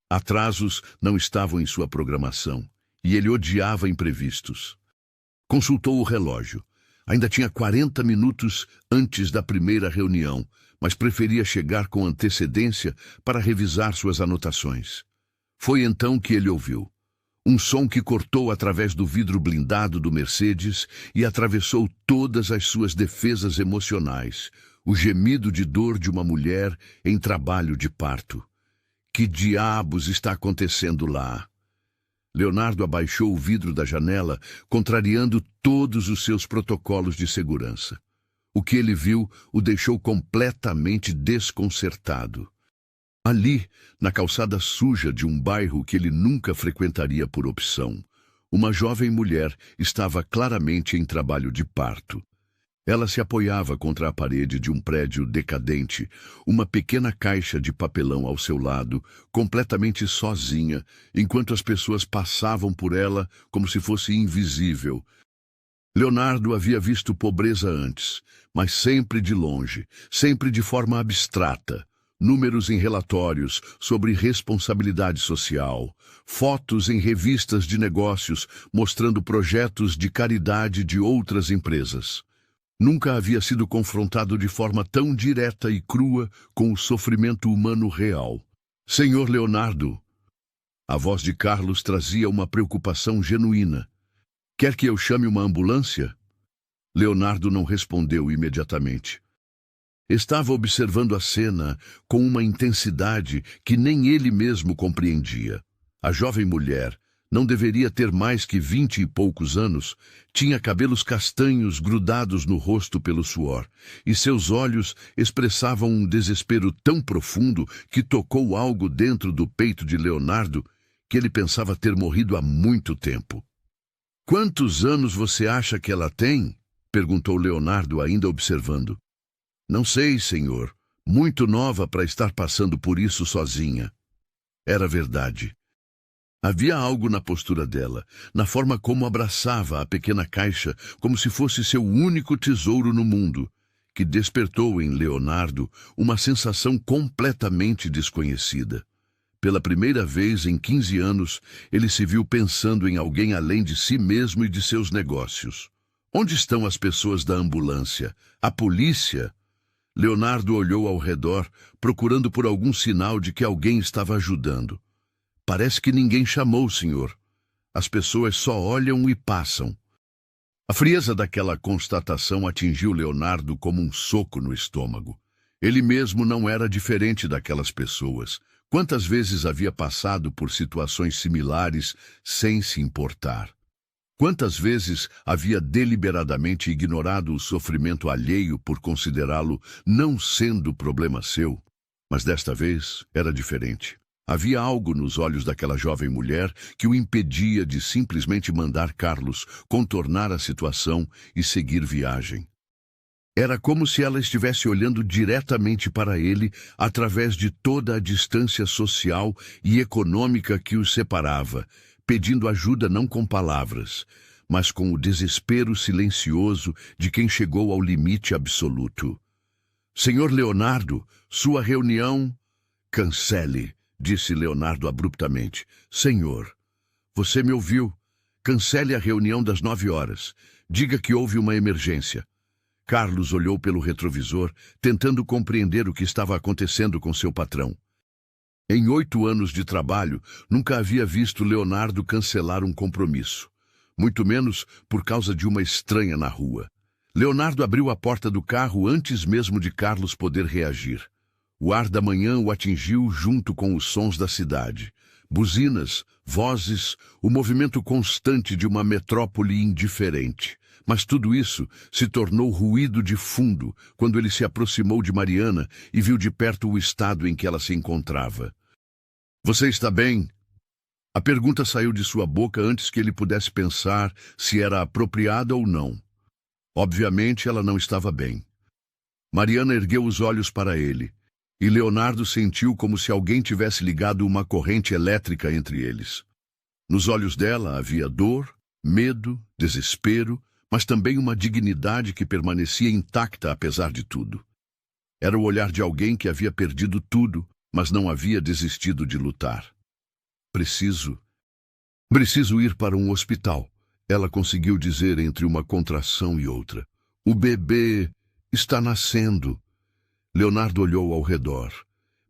Atrasos não estavam em sua programação, e ele odiava imprevistos. Consultou o relógio. Ainda tinha 40 minutos antes da primeira reunião, mas preferia chegar com antecedência para revisar suas anotações. Foi então que ele ouviu um som que cortou através do vidro blindado do Mercedes e atravessou todas as suas defesas emocionais, o gemido de dor de uma mulher em trabalho de parto. Que diabos está acontecendo lá? Leonardo abaixou o vidro da janela, contrariando todos os seus protocolos de segurança. O que ele viu o deixou completamente desconcertado. Ali, na calçada suja de um bairro que ele nunca frequentaria por opção, uma jovem mulher estava claramente em trabalho de parto. Ela se apoiava contra a parede de um prédio decadente, uma pequena caixa de papelão ao seu lado, completamente sozinha, enquanto as pessoas passavam por ela como se fosse invisível. Leonardo havia visto pobreza antes, mas sempre de longe, sempre de forma abstrata. Números em relatórios sobre responsabilidade social, fotos em revistas de negócios mostrando projetos de caridade de outras empresas. Nunca havia sido confrontado de forma tão direta e crua com o sofrimento humano real. Senhor Leonardo, a voz de Carlos trazia uma preocupação genuína. Quer que eu chame uma ambulância? Leonardo não respondeu imediatamente. Estava observando a cena com uma intensidade que nem ele mesmo compreendia. A jovem mulher, não deveria ter mais que 20 e poucos anos, tinha cabelos castanhos grudados no rosto pelo suor, e seus olhos expressavam um desespero tão profundo que tocou algo dentro do peito de Leonardo que ele pensava ter morrido há muito tempo. "Quantos anos você acha que ela tem?" perguntou Leonardo, ainda observando. "Não sei, senhor. Muito nova para estar passando por isso sozinha." Era verdade. Havia algo na postura dela, na forma como abraçava a pequena caixa, como se fosse seu único tesouro no mundo, que despertou em Leonardo uma sensação completamente desconhecida. Pela primeira vez em 15 anos, ele se viu pensando em alguém além de si mesmo e de seus negócios. Onde estão as pessoas da ambulância? A polícia? Leonardo olhou ao redor, procurando por algum sinal de que alguém estava ajudando. "Parece que ninguém chamou, senhor. As pessoas só olham e passam." A frieza daquela constatação atingiu Leonardo como um soco no estômago. Ele mesmo não era diferente daquelas pessoas. Quantas vezes havia passado por situações similares sem se importar? Quantas vezes havia deliberadamente ignorado o sofrimento alheio por considerá-lo não sendo problema seu? Mas desta vez era diferente. Havia algo nos olhos daquela jovem mulher que o impedia de simplesmente mandar Carlos contornar a situação e seguir viagem. Era como se ela estivesse olhando diretamente para ele através de toda a distância social e econômica que os separava, pedindo ajuda não com palavras, mas com o desespero silencioso de quem chegou ao limite absoluto. "Senhor Leonardo, sua reunião..." "Cancele", disse Leonardo abruptamente. "Senhor, você me ouviu. Cancele a reunião das 9 horas. Diga que houve uma emergência." Carlos olhou pelo retrovisor, tentando compreender o que estava acontecendo com seu patrão. Em 8 anos de trabalho, nunca havia visto Leonardo cancelar um compromisso, muito menos por causa de uma estranha na rua. Leonardo abriu a porta do carro antes mesmo de Carlos poder reagir. O ar da manhã o atingiu junto com os sons da cidade. Buzinas, vozes, o movimento constante de uma metrópole indiferente. Mas tudo isso se tornou ruído de fundo quando ele se aproximou de Mariana e viu de perto o estado em que ela se encontrava. "Você está bem?" A pergunta saiu de sua boca antes que ele pudesse pensar se era apropriada ou não. Obviamente, ela não estava bem. Mariana ergueu os olhos para ele, e Leonardo sentiu como se alguém tivesse ligado uma corrente elétrica entre eles. Nos olhos dela havia dor, medo, desespero, mas também uma dignidade que permanecia intacta apesar de tudo. Era o olhar de alguém que havia perdido tudo, mas não havia desistido de lutar. Preciso ir para um hospital, ela conseguiu dizer entre uma contração e outra. O bebê está nascendo. Leonardo olhou ao redor.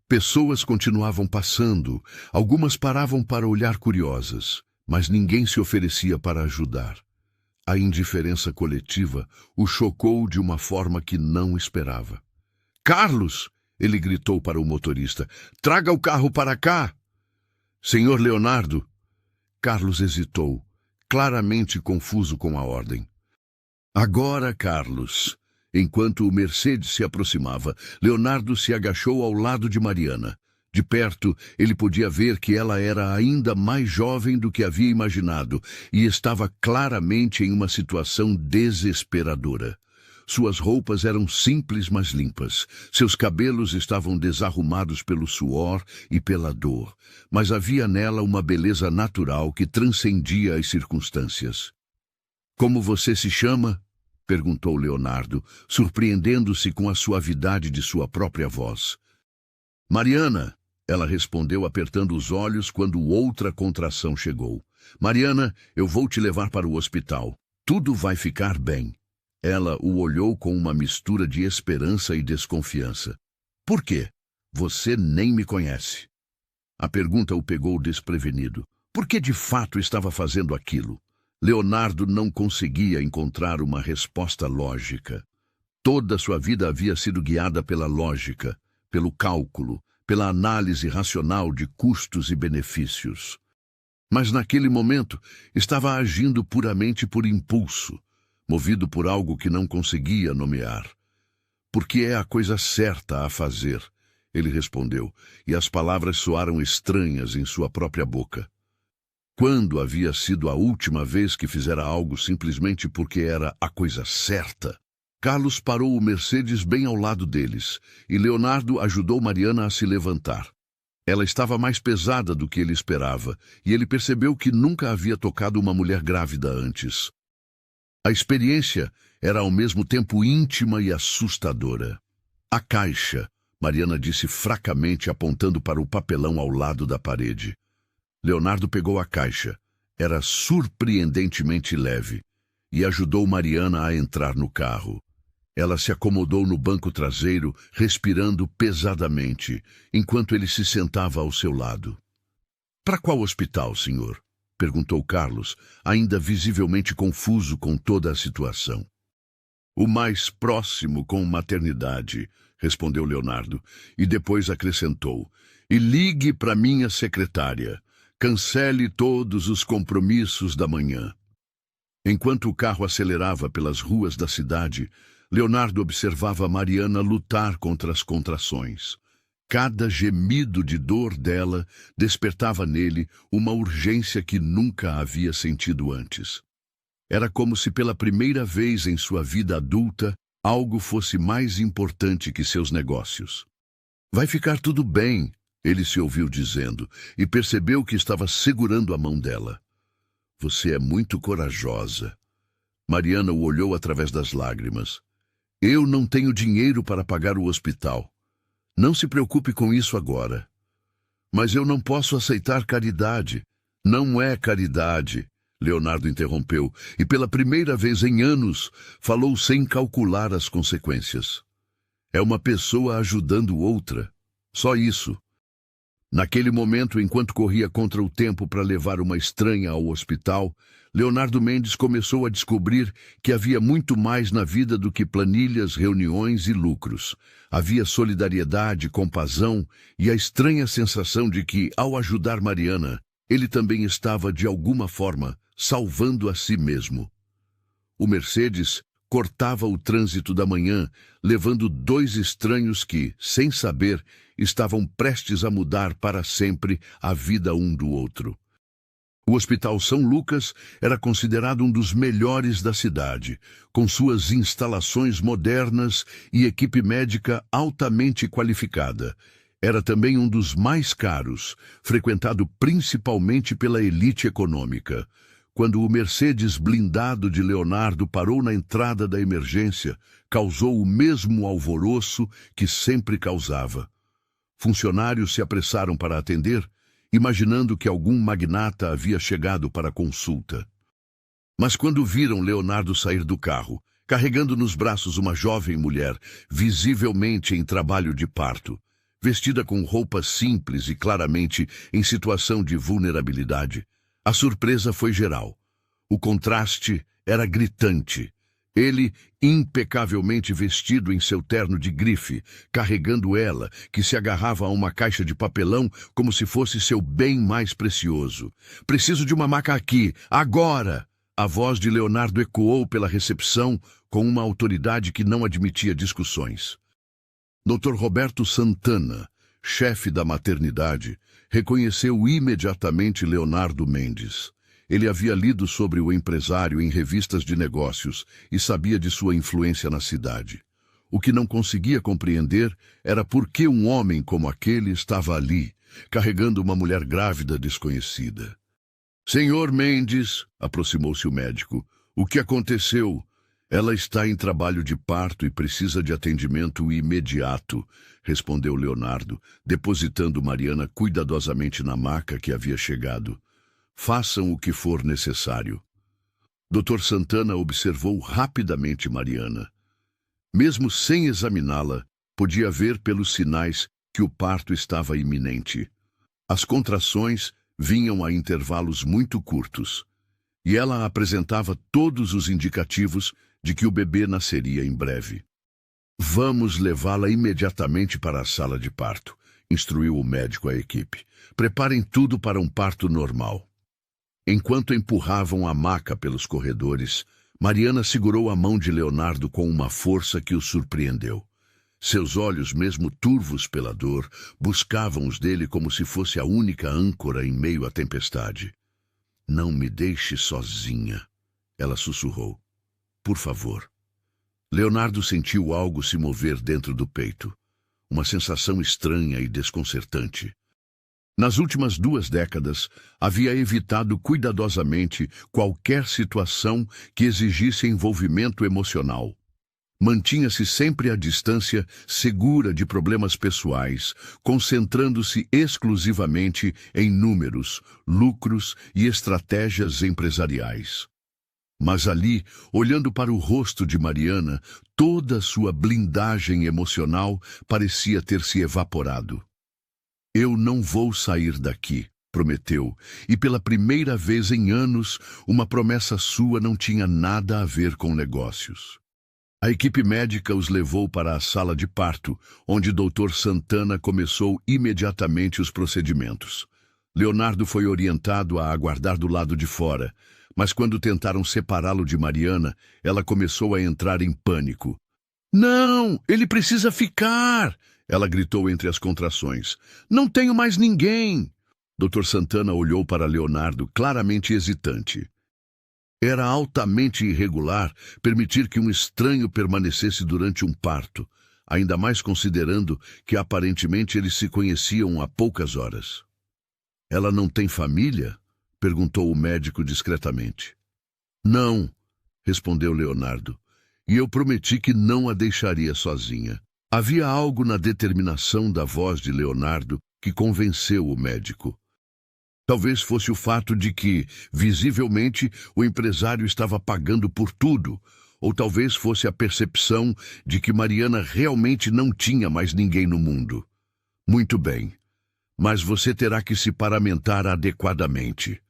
Pessoas continuavam passando, algumas paravam para olhar curiosas, mas ninguém se oferecia para ajudar. A indiferença coletiva o chocou de uma forma que não esperava. Carlos! Ele gritou para o motorista. Traga o carro para cá! Senhor Leonardo! Carlos hesitou, claramente confuso com a ordem. Agora, Carlos! Enquanto o Mercedes se aproximava, Leonardo se agachou ao lado de Mariana. De perto, ele podia ver que ela era ainda mais jovem do que havia imaginado e estava claramente em uma situação desesperadora. Suas roupas eram simples, mas limpas. Seus cabelos estavam desarrumados pelo suor e pela dor, mas havia nela uma beleza natural que transcendia as circunstâncias. Como você se chama? Perguntou Leonardo, surpreendendo-se com a suavidade de sua própria voz. Mariana, ela respondeu apertando os olhos quando outra contração chegou. Mariana, eu vou te levar para o hospital. Tudo vai ficar bem. Ela o olhou com uma mistura de esperança e desconfiança. Por quê? Você nem me conhece. A pergunta o pegou desprevenido. Por que de fato estava fazendo aquilo? Leonardo não conseguia encontrar uma resposta lógica. Toda sua vida havia sido guiada pela lógica, pelo cálculo, pela análise racional de custos e benefícios. Mas naquele momento estava agindo puramente por impulso, movido por algo que não conseguia nomear. Porque é a coisa certa a fazer, ele respondeu, e as palavras soaram estranhas em sua própria boca. Quando havia sido a última vez que fizera algo simplesmente porque era a coisa certa? Carlos parou o Mercedes bem ao lado deles, e Leonardo ajudou Mariana a se levantar. Ela estava mais pesada do que ele esperava, e ele percebeu que nunca havia tocado uma mulher grávida antes. A experiência era ao mesmo tempo íntima e assustadora. A caixa, Mariana disse fracamente apontando para o papelão ao lado da parede. Leonardo pegou a caixa. Era surpreendentemente leve e ajudou Mariana a entrar no carro. Ela se acomodou no banco traseiro, respirando pesadamente, enquanto ele se sentava ao seu lado. Para qual hospital, senhor? Perguntou Carlos, ainda visivelmente confuso com toda a situação. O mais próximo com maternidade, respondeu Leonardo, e depois acrescentou, e ligue para minha secretária. Cancele todos os compromissos da manhã. Enquanto o carro acelerava pelas ruas da cidade, Leonardo observava Mariana lutar contra as contrações. Cada gemido de dor dela despertava nele uma urgência que nunca havia sentido antes. Era como se pela primeira vez em sua vida adulta, algo fosse mais importante que seus negócios. Vai ficar tudo bem, ele se ouviu dizendo, e percebeu que estava segurando a mão dela. Você é muito corajosa. Mariana o olhou através das lágrimas. Eu não tenho dinheiro para pagar o hospital. Não se preocupe com isso agora. Mas eu não posso aceitar caridade. Não é caridade, Leonardo interrompeu, e pela primeira vez em anos falou sem calcular as consequências. É uma pessoa ajudando outra. Só isso. Naquele momento, enquanto corria contra o tempo para levar uma estranha ao hospital, Leonardo Mendes começou a descobrir que havia muito mais na vida do que planilhas, reuniões e lucros. Havia solidariedade, compasão e a estranha sensação de que, ao ajudar Mariana, ele também estava, de alguma forma, salvando a si mesmo. O Mercedes cortava o trânsito da manhã, levando dois estranhos que, sem saber, estavam prestes a mudar para sempre a vida um do outro. O Hospital São Lucas era considerado um dos melhores da cidade, com suas instalações modernas e equipe médica altamente qualificada. Era também um dos mais caros, frequentado principalmente pela elite econômica. quando o Mercedes blindado de Leonardo parou na entrada da emergência, causou o mesmo alvoroço que sempre causava. Funcionários se apressaram para atender, imaginando que algum magnata havia chegado para consulta. Mas quando viram Leonardo sair do carro, carregando nos braços uma jovem mulher, visivelmente em trabalho de parto, vestida com roupas simples e claramente em situação de vulnerabilidade, a surpresa foi geral. O contraste era gritante. Ele, impecavelmente vestido em seu terno de grife, carregando ela, que se agarrava a uma caixa de papelão como se fosse seu bem mais precioso. "Preciso de uma maca aqui, agora!" A voz de Leonardo ecoou pela recepção com uma autoridade que não admitia discussões. Dr. Roberto Santana, chefe da maternidade, reconheceu imediatamente Leonardo Mendes. Ele havia lido sobre o empresário em revistas de negócios e sabia de sua influência na cidade. O que não conseguia compreender era por que um homem como aquele estava ali, carregando uma mulher grávida desconhecida. "Senhor Mendes", aproximou-se o médico, "o que aconteceu? Ela está em trabalho de parto e precisa de atendimento imediato", respondeu Leonardo, depositando Mariana cuidadosamente na maca que havia chegado. "Façam o que for necessário." Dr. Santana observou rapidamente Mariana. Mesmo sem examiná-la, podia ver pelos sinais que o parto estava iminente. As contrações vinham a intervalos muito curtos, e ela apresentava todos os indicativos de que o bebê nasceria em breve. "Vamos levá-la imediatamente para a sala de parto", instruiu o médico à equipe. "Preparem tudo para um parto normal." Enquanto empurravam a maca pelos corredores, Mariana segurou a mão de Leonardo com uma força que o surpreendeu. Seus olhos, mesmo turvos pela dor, buscavam os dele como se fosse a única âncora em meio à tempestade. "Não me deixe sozinha", ela sussurrou. "Por favor." Leonardo sentiu algo se mover dentro do peito. Uma sensação estranha e desconcertante. Nas últimas 2 décadas, havia evitado cuidadosamente qualquer situação que exigisse envolvimento emocional. Mantinha-se sempre à distância, segura de problemas pessoais, concentrando-se exclusivamente em números, lucros e estratégias empresariais. Mas ali, olhando para o rosto de Mariana, toda a sua blindagem emocional parecia ter se evaporado. "Eu não vou sair daqui", prometeu, e pela primeira vez em anos, uma promessa sua não tinha nada a ver com negócios. A equipe médica os levou para a sala de parto, onde Dr. Santana começou imediatamente os procedimentos. Leonardo foi orientado a aguardar do lado de fora, mas quando tentaram separá-lo de Mariana, ela começou a entrar em pânico. "Não, ele precisa ficar!" ela gritou entre as contrações. "Não tenho mais ninguém!" Dr. Santana olhou para Leonardo, claramente hesitante. Era altamente irregular permitir que um estranho permanecesse durante um parto, ainda mais considerando que aparentemente eles se conheciam há poucas horas. "Ela não tem família?" perguntou o médico discretamente. "Não", respondeu Leonardo, "e eu prometi que não a deixaria sozinha." Havia algo na determinação da voz de Leonardo que convenceu o médico. Talvez fosse o fato de que, visivelmente, o empresário estava pagando por tudo, ou talvez fosse a percepção de que Mariana realmente não tinha mais ninguém no mundo. "Muito bem, mas você terá que se paramentar adequadamente."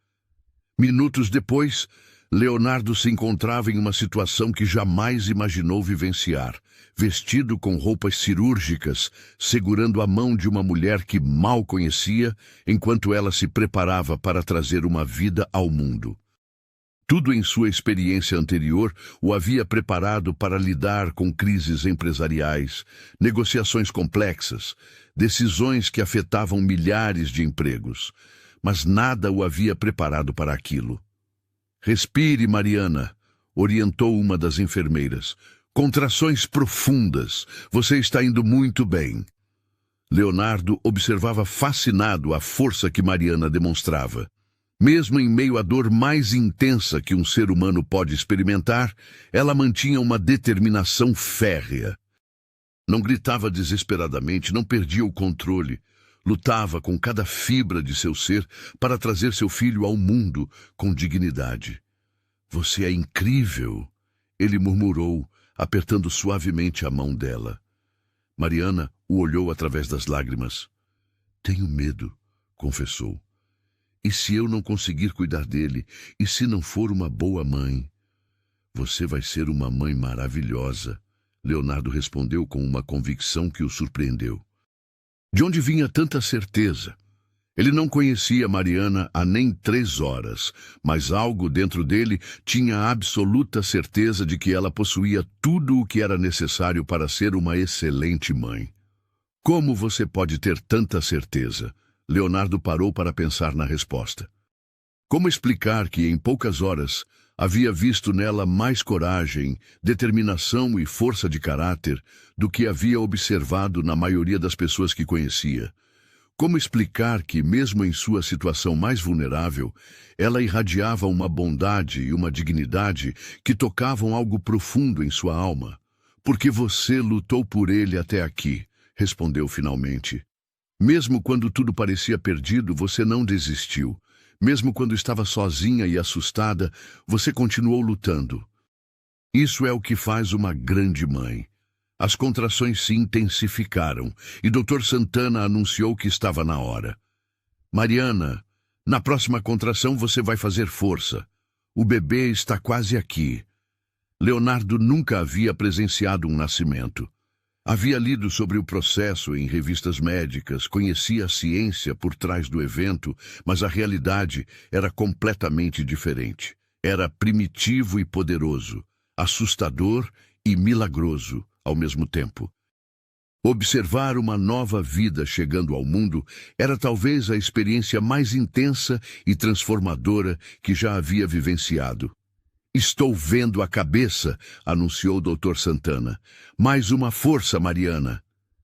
Minutos depois, Leonardo se encontrava em uma situação que jamais imaginou vivenciar, vestido com roupas cirúrgicas, segurando a mão de uma mulher que mal conhecia, enquanto ela se preparava para trazer uma vida ao mundo. Tudo em sua experiência anterior o havia preparado para lidar com crises empresariais, negociações complexas, decisões que afetavam milhares de empregos, mas nada o havia preparado para aquilo. "Respire, Mariana", orientou uma das enfermeiras. "Contrações profundas. Você está indo muito bem." Leonardo observava fascinado a força que Mariana demonstrava. Mesmo em meio à dor mais intensa que um ser humano pode experimentar, ela mantinha uma determinação férrea. Não gritava desesperadamente, não perdia o controle. Lutava com cada fibra de seu ser para trazer seu filho ao mundo com dignidade. "Você é incrível", ele murmurou, apertando suavemente a mão dela. Mariana o olhou através das lágrimas. "Tenho medo", confessou. "E se eu não conseguir cuidar dele? E se não for uma boa mãe?" "Você vai ser uma mãe maravilhosa", Leonardo respondeu com uma convicção que o surpreendeu. De onde vinha tanta certeza? Ele não conhecia Mariana há nem 3 horas, mas algo dentro dele tinha a absoluta certeza de que ela possuía tudo o que era necessário para ser uma excelente mãe. "Como você pode ter tanta certeza?" Leonardo parou para pensar na resposta. Como explicar que, em poucas horas, havia visto nela mais coragem, determinação e força de caráter do que havia observado na maioria das pessoas que conhecia? Como explicar que, mesmo em sua situação mais vulnerável, ela irradiava uma bondade e uma dignidade que tocavam algo profundo em sua alma? "Porque você lutou por ele até aqui", respondeu finalmente. "Mesmo quando tudo parecia perdido, você não desistiu. Mesmo quando estava sozinha e assustada, você continuou lutando. Isso é o que faz uma grande mãe." As contrações se intensificaram e Dr. Santana anunciou que estava na hora. "Mariana, na próxima contração você vai fazer força. O bebê está quase aqui." Leonardo nunca havia presenciado um nascimento. Havia lido sobre o processo em revistas médicas, conhecia a ciência por trás do evento, mas a realidade era completamente diferente. Era primitivo e poderoso, assustador e milagroso ao mesmo tempo. Observar uma nova vida chegando ao mundo era talvez a experiência mais intensa e transformadora que já havia vivenciado. "Estou vendo a cabeça", anunciou o Dr. Santana. "Mais uma força, Mariana."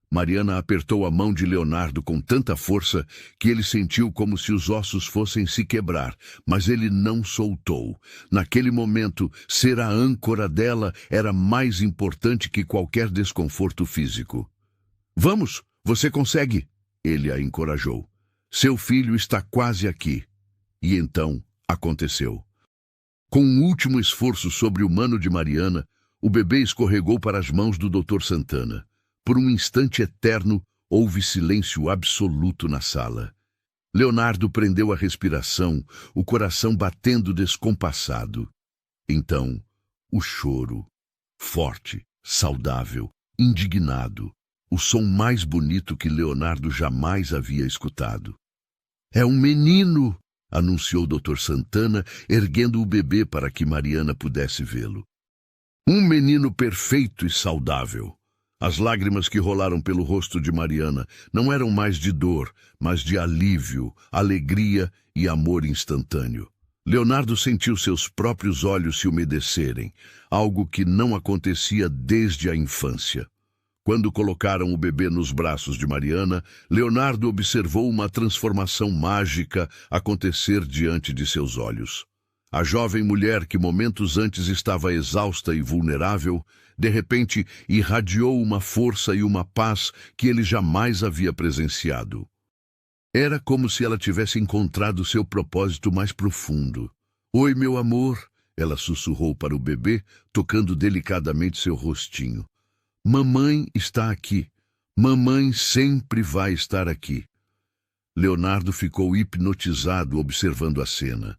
Mariana apertou a mão de Leonardo com tanta força que ele sentiu como se os ossos fossem se quebrar, mas ele não soltou. Naquele momento, ser a âncora dela era mais importante que qualquer desconforto físico. "Vamos, você consegue", ele a encorajou. "Seu filho está quase aqui." E então aconteceu. Com um último esforço sobre-humano de Mariana, o bebê escorregou para as mãos do Dr. Santana. Por um instante eterno, houve silêncio absoluto na sala. Leonardo prendeu a respiração, o coração batendo descompassado. Então, o choro, forte, saudável, indignado, o som mais bonito que Leonardo jamais havia escutado. "É um menino!" anunciou o Dr. Santana, erguendo o bebê para que Mariana pudesse vê-lo. "Um menino perfeito e saudável." As lágrimas que rolaram pelo rosto de Mariana não eram mais de dor, mas de alívio, alegria e amor instantâneo. Leonardo sentiu seus próprios olhos se umedecerem, algo que não acontecia desde a infância. Quando colocaram o bebê nos braços de Mariana, Leonardo observou uma transformação mágica acontecer diante de seus olhos. A jovem mulher que momentos antes estava exausta e vulnerável, de repente irradiou uma força e uma paz que ele jamais havia presenciado. Era como se ela tivesse encontrado seu propósito mais profundo. "Oi, meu amor", ela sussurrou para o bebê, tocando delicadamente seu rostinho. "Mamãe está aqui. Mamãe sempre vai estar aqui." Leonardo ficou hipnotizado observando a cena.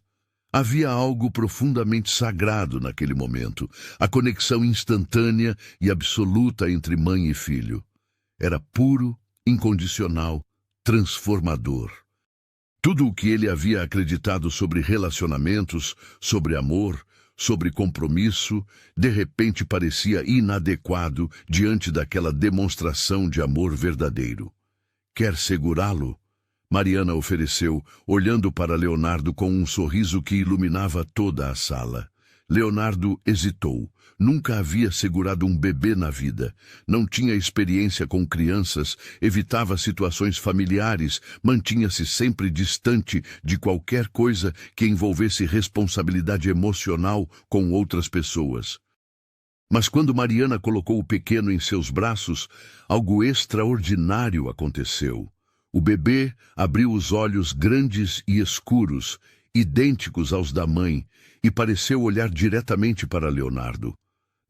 Havia algo profundamente sagrado naquele momento, a conexão instantânea e absoluta entre mãe e filho. Era puro, incondicional, transformador. Tudo o que ele havia acreditado sobre relacionamentos, sobre amor, sobre compromisso, de repente parecia inadequado diante daquela demonstração de amor verdadeiro. "Quer segurá-lo?" Mariana ofereceu, olhando para Leonardo com um sorriso que iluminava toda a sala. Leonardo hesitou. Nunca havia segurado um bebê na vida. Não tinha experiência com crianças, evitava situações familiares, mantinha-se sempre distante de qualquer coisa que envolvesse responsabilidade emocional com outras pessoas. Mas quando Mariana colocou o pequeno em seus braços, algo extraordinário aconteceu. O bebê abriu os olhos grandes e escuros, idênticos aos da mãe, e pareceu olhar diretamente para Leonardo.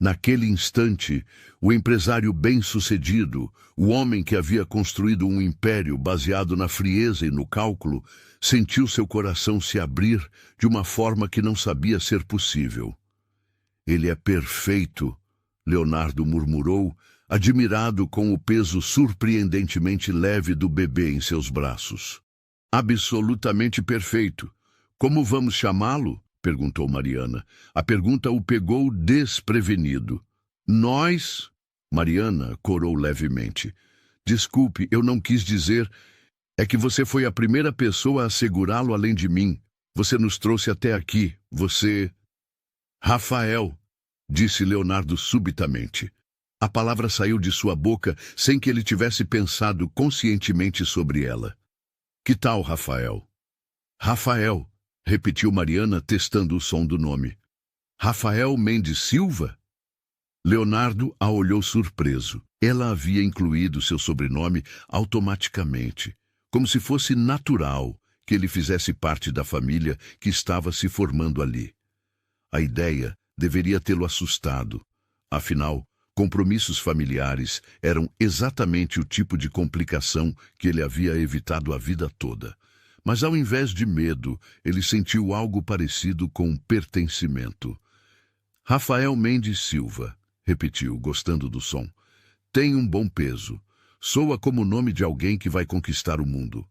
Naquele instante, o empresário bem-sucedido, o homem que havia construído um império baseado na frieza e no cálculo, sentiu seu coração se abrir de uma forma que não sabia ser possível. Ele é perfeito, Leonardo murmurou, admirado com o peso surpreendentemente leve do bebê em seus braços. Absolutamente perfeito. Como vamos chamá-lo? Perguntou Mariana. A pergunta o pegou desprevenido. Nós? Mariana corou levemente. Desculpe, eu não quis dizer. É que você foi a primeira pessoa a segurá-lo além de mim. Você nos trouxe até aqui. Você... Rafael, disse Leonardo subitamente. A palavra saiu de sua boca sem que ele tivesse pensado conscientemente sobre ela. Que tal, Rafael? Rafael, repetiu Mariana, testando o som do nome. Rafael Mendes Silva? Leonardo a olhou surpreso. Ela havia incluído seu sobrenome automaticamente, como se fosse natural que ele fizesse parte da família que estava se formando ali. A ideia deveria tê-lo assustado. Afinal, compromissos familiares eram exatamente o tipo de complicação que ele havia evitado a vida toda. Mas ao invés de medo, ele sentiu algo parecido com pertencimento. Rafael Mendes Silva, repetiu, gostando do som. Tem um bom peso. Soa como o nome de alguém que vai conquistar o mundo.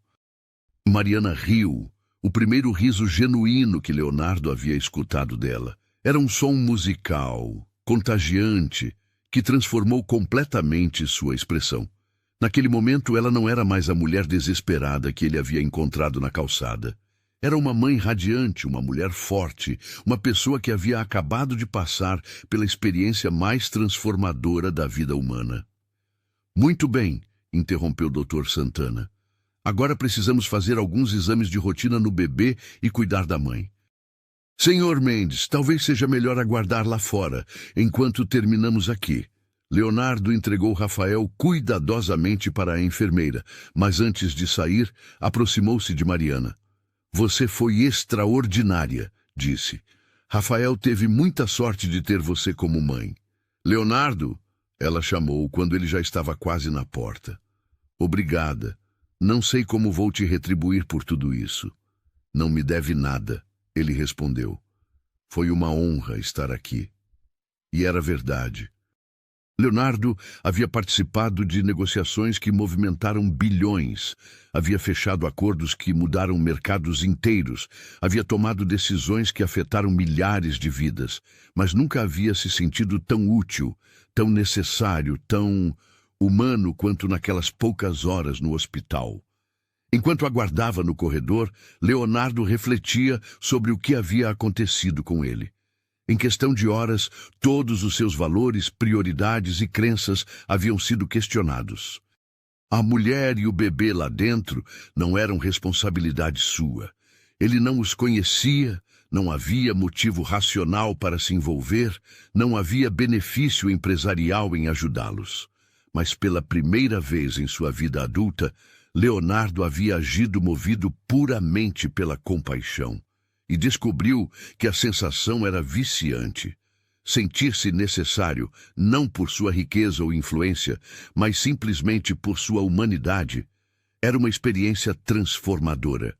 Mariana riu, o primeiro riso genuíno que Leonardo havia escutado dela. Era um som musical, contagiante, que transformou completamente sua expressão. Naquele momento, ela não era mais a mulher desesperada que ele havia encontrado na calçada. Era uma mãe radiante, uma mulher forte, uma pessoa que havia acabado de passar pela experiência mais transformadora da vida humana. Muito bem, interrompeu o Dr. Santana. Agora precisamos fazer alguns exames de rotina no bebê e cuidar da mãe. Senhor Mendes, talvez seja melhor aguardar lá fora, enquanto terminamos aqui. Leonardo entregou Rafael cuidadosamente para a enfermeira, mas antes de sair, aproximou-se de Mariana. Você foi extraordinária, disse. Rafael teve muita sorte de ter você como mãe. Leonardo, ela chamou quando ele já estava quase na porta. Obrigada. Não sei como vou te retribuir por tudo isso. Não me deve nada, ele respondeu. Foi uma honra estar aqui. E era verdade. Leonardo havia participado de negociações que movimentaram bilhões, havia fechado acordos que mudaram mercados inteiros, havia tomado decisões que afetaram milhares de vidas, mas nunca havia se sentido tão útil, tão necessário, tão humano quanto naquelas poucas horas no hospital. Enquanto aguardava no corredor, Leonardo refletia sobre o que havia acontecido com ele. Em questão de horas, todos os seus valores, prioridades e crenças haviam sido questionados. A mulher e o bebê lá dentro não eram responsabilidade sua. Ele não os conhecia, não havia motivo racional para se envolver, não havia benefício empresarial em ajudá-los. Mas pela primeira vez em sua vida adulta, Leonardo havia agido movido puramente pela compaixão. E descobriu que a sensação era viciante. Sentir-se necessário, não por sua riqueza ou influência, mas simplesmente por sua humanidade, era uma experiência transformadora.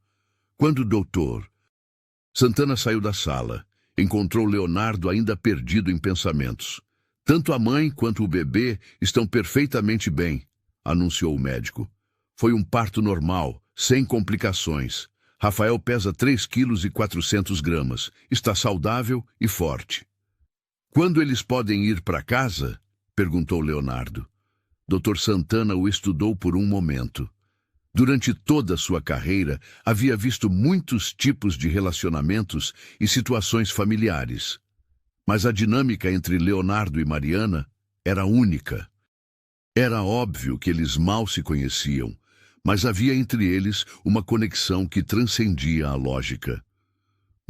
Quando o doutor Santana saiu da sala, encontrou Leonardo ainda perdido em pensamentos. Tanto a mãe quanto o bebê estão perfeitamente bem, anunciou o médico. Foi um parto normal, sem complicações. Rafael pesa 3,4 kg, está saudável e forte. Quando eles podem ir para casa? Perguntou Leonardo. Dr. Santana o estudou por um momento. Durante toda a sua carreira, havia visto muitos tipos de relacionamentos e situações familiares. Mas a dinâmica entre Leonardo e Mariana era única. Era óbvio que eles mal se conheciam, mas havia entre eles uma conexão que transcendia a lógica.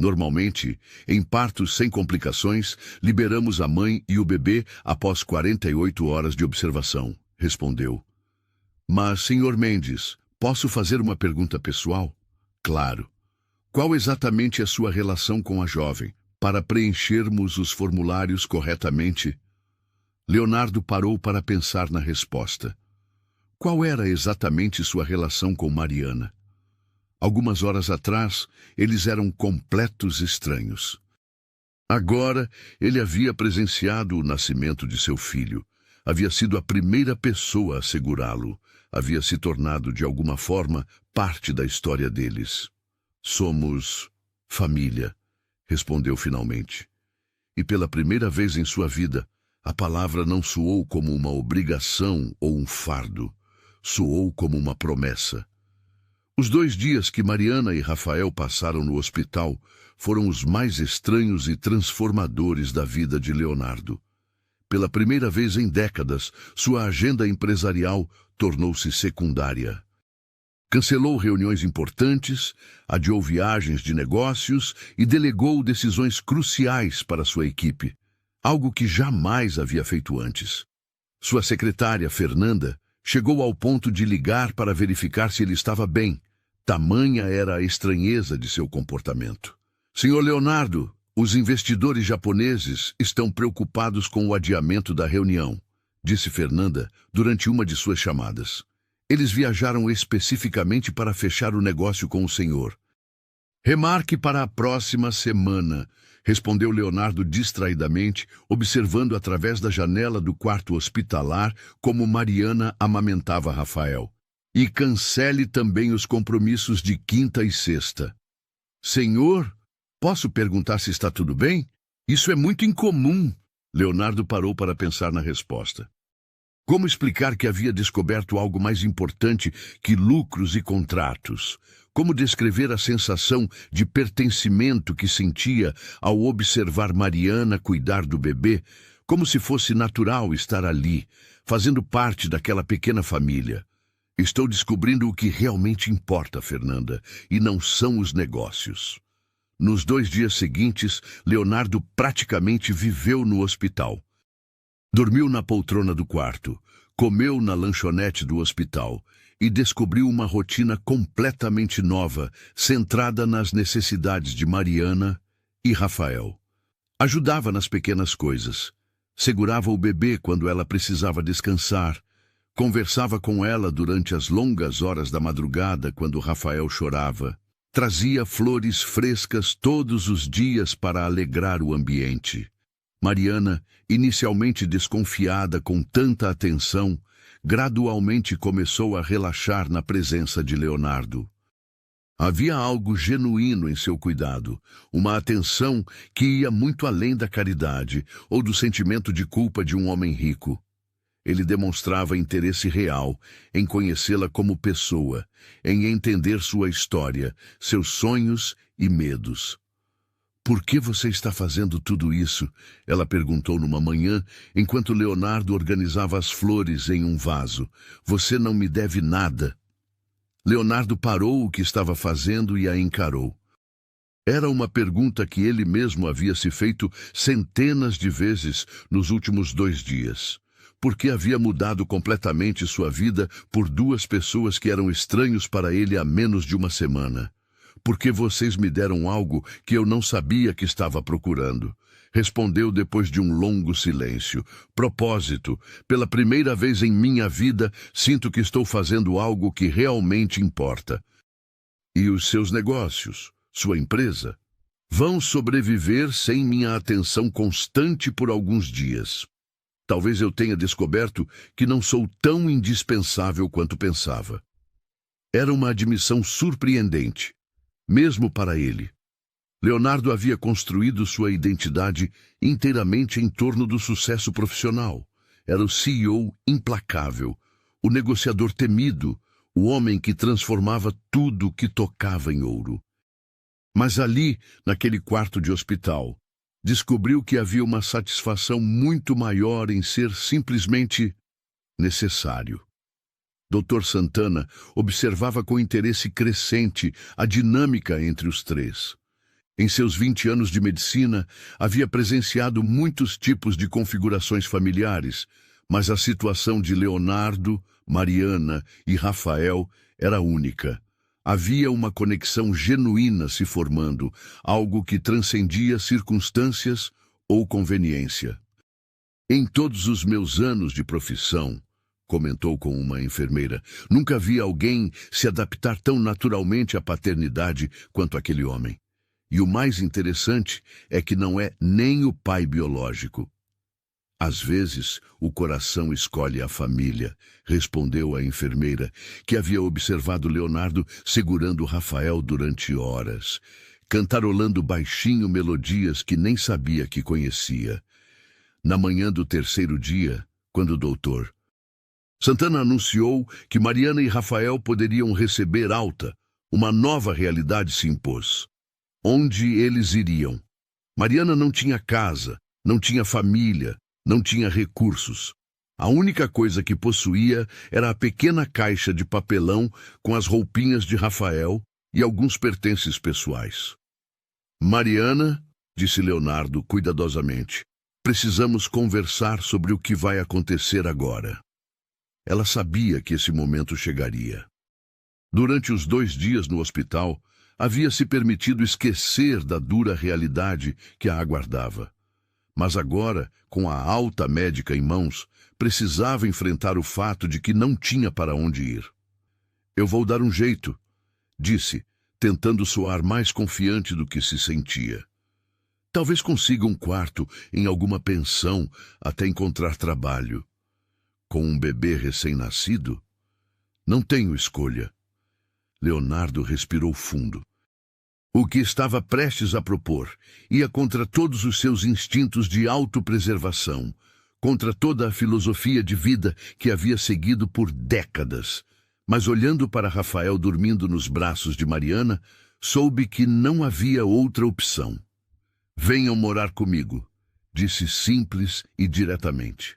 Normalmente, em partos sem complicações, liberamos a mãe e o bebê após 48 horas de observação, respondeu. Mas, Sr. Mendes, posso fazer uma pergunta pessoal? Claro. Qual exatamente é sua relação com a jovem, para preenchermos os formulários corretamente? Leonardo parou para pensar na resposta. Qual era exatamente sua relação com Mariana? Algumas horas atrás, eles eram completos estranhos. Agora, ele havia presenciado o nascimento de seu filho. Havia sido a primeira pessoa a segurá-lo. Havia se tornado, de alguma forma, parte da história deles. Somos família, respondeu finalmente. E pela primeira vez em sua vida, a palavra não soou como uma obrigação ou um fardo. Soou como uma promessa. Os 2 dias que Mariana e Rafael passaram no hospital foram os mais estranhos e transformadores da vida de Leonardo. Pela primeira vez em décadas, sua agenda empresarial tornou-se secundária. Cancelou reuniões importantes, adiou viagens de negócios e delegou decisões cruciais para sua equipe, algo que jamais havia feito antes. Sua secretária, Fernanda, chegou ao ponto de ligar para verificar se ele estava bem. Tamanha era a estranheza de seu comportamento. Senhor Leonardo, os investidores japoneses estão preocupados com o adiamento da reunião, disse Fernanda durante uma de suas chamadas. Eles viajaram especificamente para fechar o negócio com o senhor. Remarque para a próxima semana, respondeu Leonardo distraidamente, observando através da janela do quarto hospitalar como Mariana amamentava Rafael. E cancele também os compromissos de quinta e sexta. Senhor, posso perguntar se está tudo bem? Isso é muito incomum. Leonardo parou para pensar na resposta. Como explicar que havia descoberto algo mais importante que lucros e contratos? Como descrever a sensação de pertencimento que sentia ao observar Mariana cuidar do bebê, como se fosse natural estar ali, fazendo parte daquela pequena família? Estou descobrindo o que realmente importa, Fernanda, e não são os negócios. Nos 2 dias seguintes, Leonardo praticamente viveu no hospital. Dormiu na poltrona do quarto, comeu na lanchonete do hospital e descobriu uma rotina completamente nova, centrada nas necessidades de Mariana e Rafael. Ajudava nas pequenas coisas, segurava o bebê quando ela precisava descansar, conversava com ela durante as longas horas da madrugada quando Rafael chorava. Trazia flores frescas todos os dias para alegrar o ambiente. Mariana, inicialmente desconfiada com tanta atenção, gradualmente começou a relaxar na presença de Leonardo. Havia algo genuíno em seu cuidado, uma atenção que ia muito além da caridade ou do sentimento de culpa de um homem rico. Ele demonstrava interesse real em conhecê-la como pessoa, em entender sua história, seus sonhos e medos. Por que você está fazendo tudo isso? Ela perguntou numa manhã, enquanto Leonardo organizava as flores em um vaso. Você não me deve nada. Leonardo parou o que estava fazendo e a encarou. Era uma pergunta que ele mesmo havia se feito centenas de vezes nos últimos 2 dias. Porque havia mudado completamente sua vida por 2 pessoas que eram estranhos para ele há menos de uma semana. Porque vocês me deram algo que eu não sabia que estava procurando. Respondeu depois de um longo silêncio. Propósito. Pela primeira vez em minha vida, sinto que estou fazendo algo que realmente importa. E os seus negócios, sua empresa, vão sobreviver sem minha atenção constante por alguns dias. Talvez eu tenha descoberto que não sou tão indispensável quanto pensava. Era uma admissão surpreendente, mesmo para ele. Leonardo havia construído sua identidade inteiramente em torno do sucesso profissional. Era o CEO implacável, o negociador temido, o homem que transformava tudo que tocava em ouro. Mas ali, naquele quarto de hospital, Descobriu que havia uma satisfação muito maior em ser simplesmente necessário. Dr. Santana observava com interesse crescente a dinâmica entre os três. Em seus 20 anos de medicina, havia presenciado muitos tipos de configurações familiares, mas a situação de Leonardo, Mariana e Rafael era única. Havia uma conexão genuína se formando, algo que transcendia circunstâncias ou conveniência. Em todos os meus anos de profissão, comentou com uma enfermeira, nunca vi alguém se adaptar tão naturalmente à paternidade quanto aquele homem. E o mais interessante é que não é nem o pai biológico. Às vezes, o coração escolhe a família, respondeu a enfermeira, que havia observado Leonardo segurando Rafael durante horas, cantarolando baixinho melodias que nem sabia que conhecia. Na manhã do terceiro dia, quando o doutor Santana anunciou que Mariana e Rafael poderiam receber alta, uma nova realidade se impôs. Onde eles iriam? Mariana não tinha casa, não tinha família, não tinha recursos. A única coisa que possuía era a pequena caixa de papelão com as roupinhas de Rafael e alguns pertences pessoais. Mariana, disse Leonardo cuidadosamente, precisamos conversar sobre o que vai acontecer agora. Ela sabia que esse momento chegaria. Durante os 2 dias no hospital, havia se permitido esquecer da dura realidade que a aguardava. Mas agora, com a alta médica em mãos, precisava enfrentar o fato de que não tinha para onde ir. Eu vou dar um jeito, disse, tentando soar mais confiante do que se sentia. Talvez consiga um quarto em alguma pensão até encontrar trabalho. Com um bebê recém-nascido? Não tenho escolha. Leonardo respirou fundo. O que estava prestes a propor ia contra todos os seus instintos de autopreservação, contra toda a filosofia de vida que havia seguido por décadas. Mas olhando para Rafael dormindo nos braços de Mariana, soube que não havia outra opção. Venham morar comigo, disse simples e diretamente.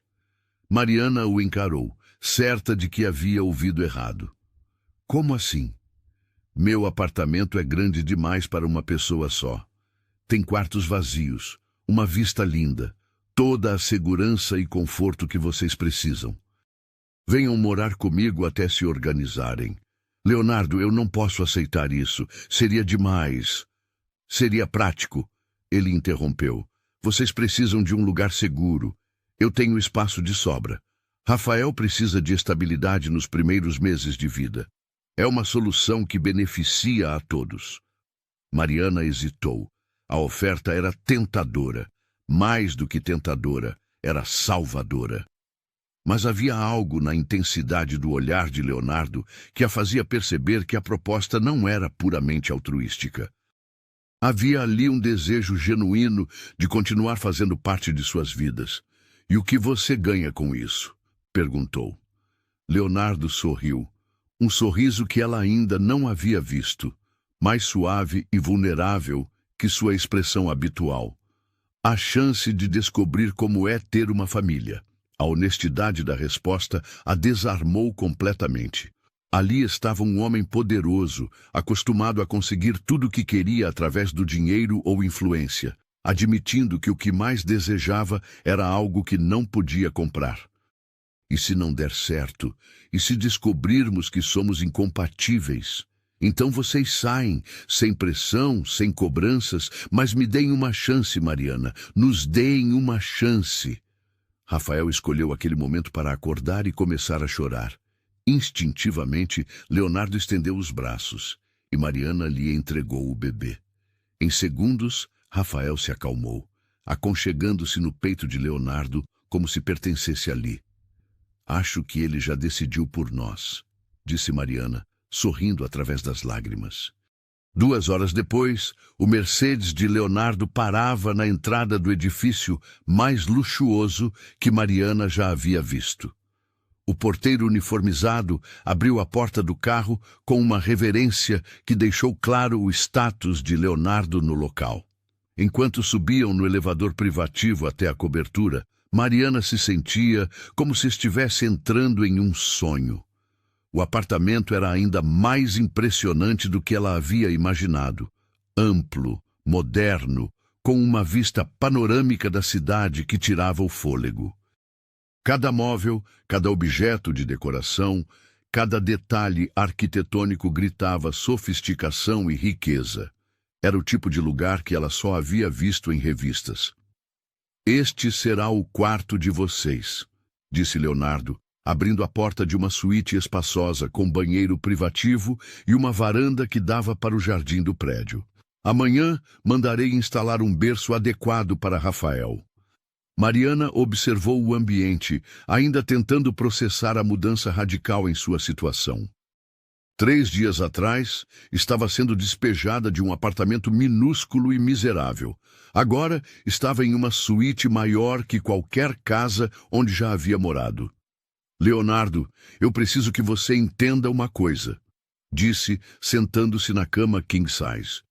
Mariana o encarou, certa de que havia ouvido errado. Como assim? Meu apartamento é grande demais para uma pessoa só. Tem quartos vazios, uma vista linda, toda a segurança e conforto que vocês precisam. Venham morar comigo até se organizarem. Leonardo, eu não posso aceitar isso. Seria demais. Seria prático. Ele interrompeu. Vocês precisam de um lugar seguro. Eu tenho espaço de sobra. Rafael precisa de estabilidade nos primeiros meses de vida. É uma solução que beneficia a todos. Mariana hesitou. A oferta era tentadora. Mais do que tentadora, era salvadora. Mas havia algo na intensidade do olhar de Leonardo que a fazia perceber que a proposta não era puramente altruística. Havia ali um desejo genuíno de continuar fazendo parte de suas vidas. E o que você ganha com isso? Perguntou. Leonardo sorriu. Um sorriso que ela ainda não havia visto, mais suave e vulnerável que sua expressão habitual. A chance de descobrir como é ter uma família. A honestidade da resposta a desarmou completamente. Ali estava um homem poderoso, acostumado a conseguir tudo o que queria através do dinheiro ou influência, admitindo que o que mais desejava era algo que não podia comprar. E se não der certo? E se descobrirmos que somos incompatíveis? Então vocês saem, sem pressão, sem cobranças, mas me deem uma chance, Mariana. Nos deem uma chance. Rafael escolheu aquele momento para acordar e começar a chorar. Instintivamente, Leonardo estendeu os braços e Mariana lhe entregou o bebê. Em segundos, Rafael se acalmou, aconchegando-se no peito de Leonardo como se pertencesse ali. Acho que ele já decidiu por nós, disse Mariana, sorrindo através das lágrimas. 2 horas depois, o Mercedes de Leonardo parava na entrada do edifício mais luxuoso que Mariana já havia visto. O porteiro uniformizado abriu a porta do carro com uma reverência que deixou claro o status de Leonardo no local. Enquanto subiam no elevador privativo até a cobertura, Mariana se sentia como se estivesse entrando em um sonho. O apartamento era ainda mais impressionante do que ela havia imaginado. Amplo, moderno, com uma vista panorâmica da cidade que tirava o fôlego. Cada móvel, cada objeto de decoração, cada detalhe arquitetônico gritava sofisticação e riqueza. Era o tipo de lugar que ela só havia visto em revistas. "Este será o quarto de vocês", disse Leonardo, abrindo a porta de uma suíte espaçosa com banheiro privativo e uma varanda que dava para o jardim do prédio. "Amanhã mandarei instalar um berço adequado para Rafael." Mariana observou o ambiente, ainda tentando processar a mudança radical em sua situação. 3 dias atrás, estava sendo despejada de um apartamento minúsculo e miserável. Agora, estava em uma suíte maior que qualquer casa onde já havia morado. "Leonardo, eu preciso que você entenda uma coisa", disse, sentando-se na cama king size.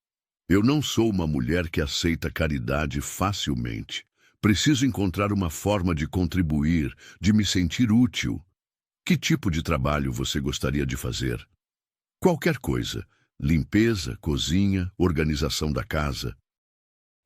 "Eu não sou uma mulher que aceita caridade facilmente. Preciso encontrar uma forma de contribuir, de me sentir útil. Que tipo de trabalho você gostaria de fazer?" "Qualquer coisa. Limpeza, cozinha, organização da casa."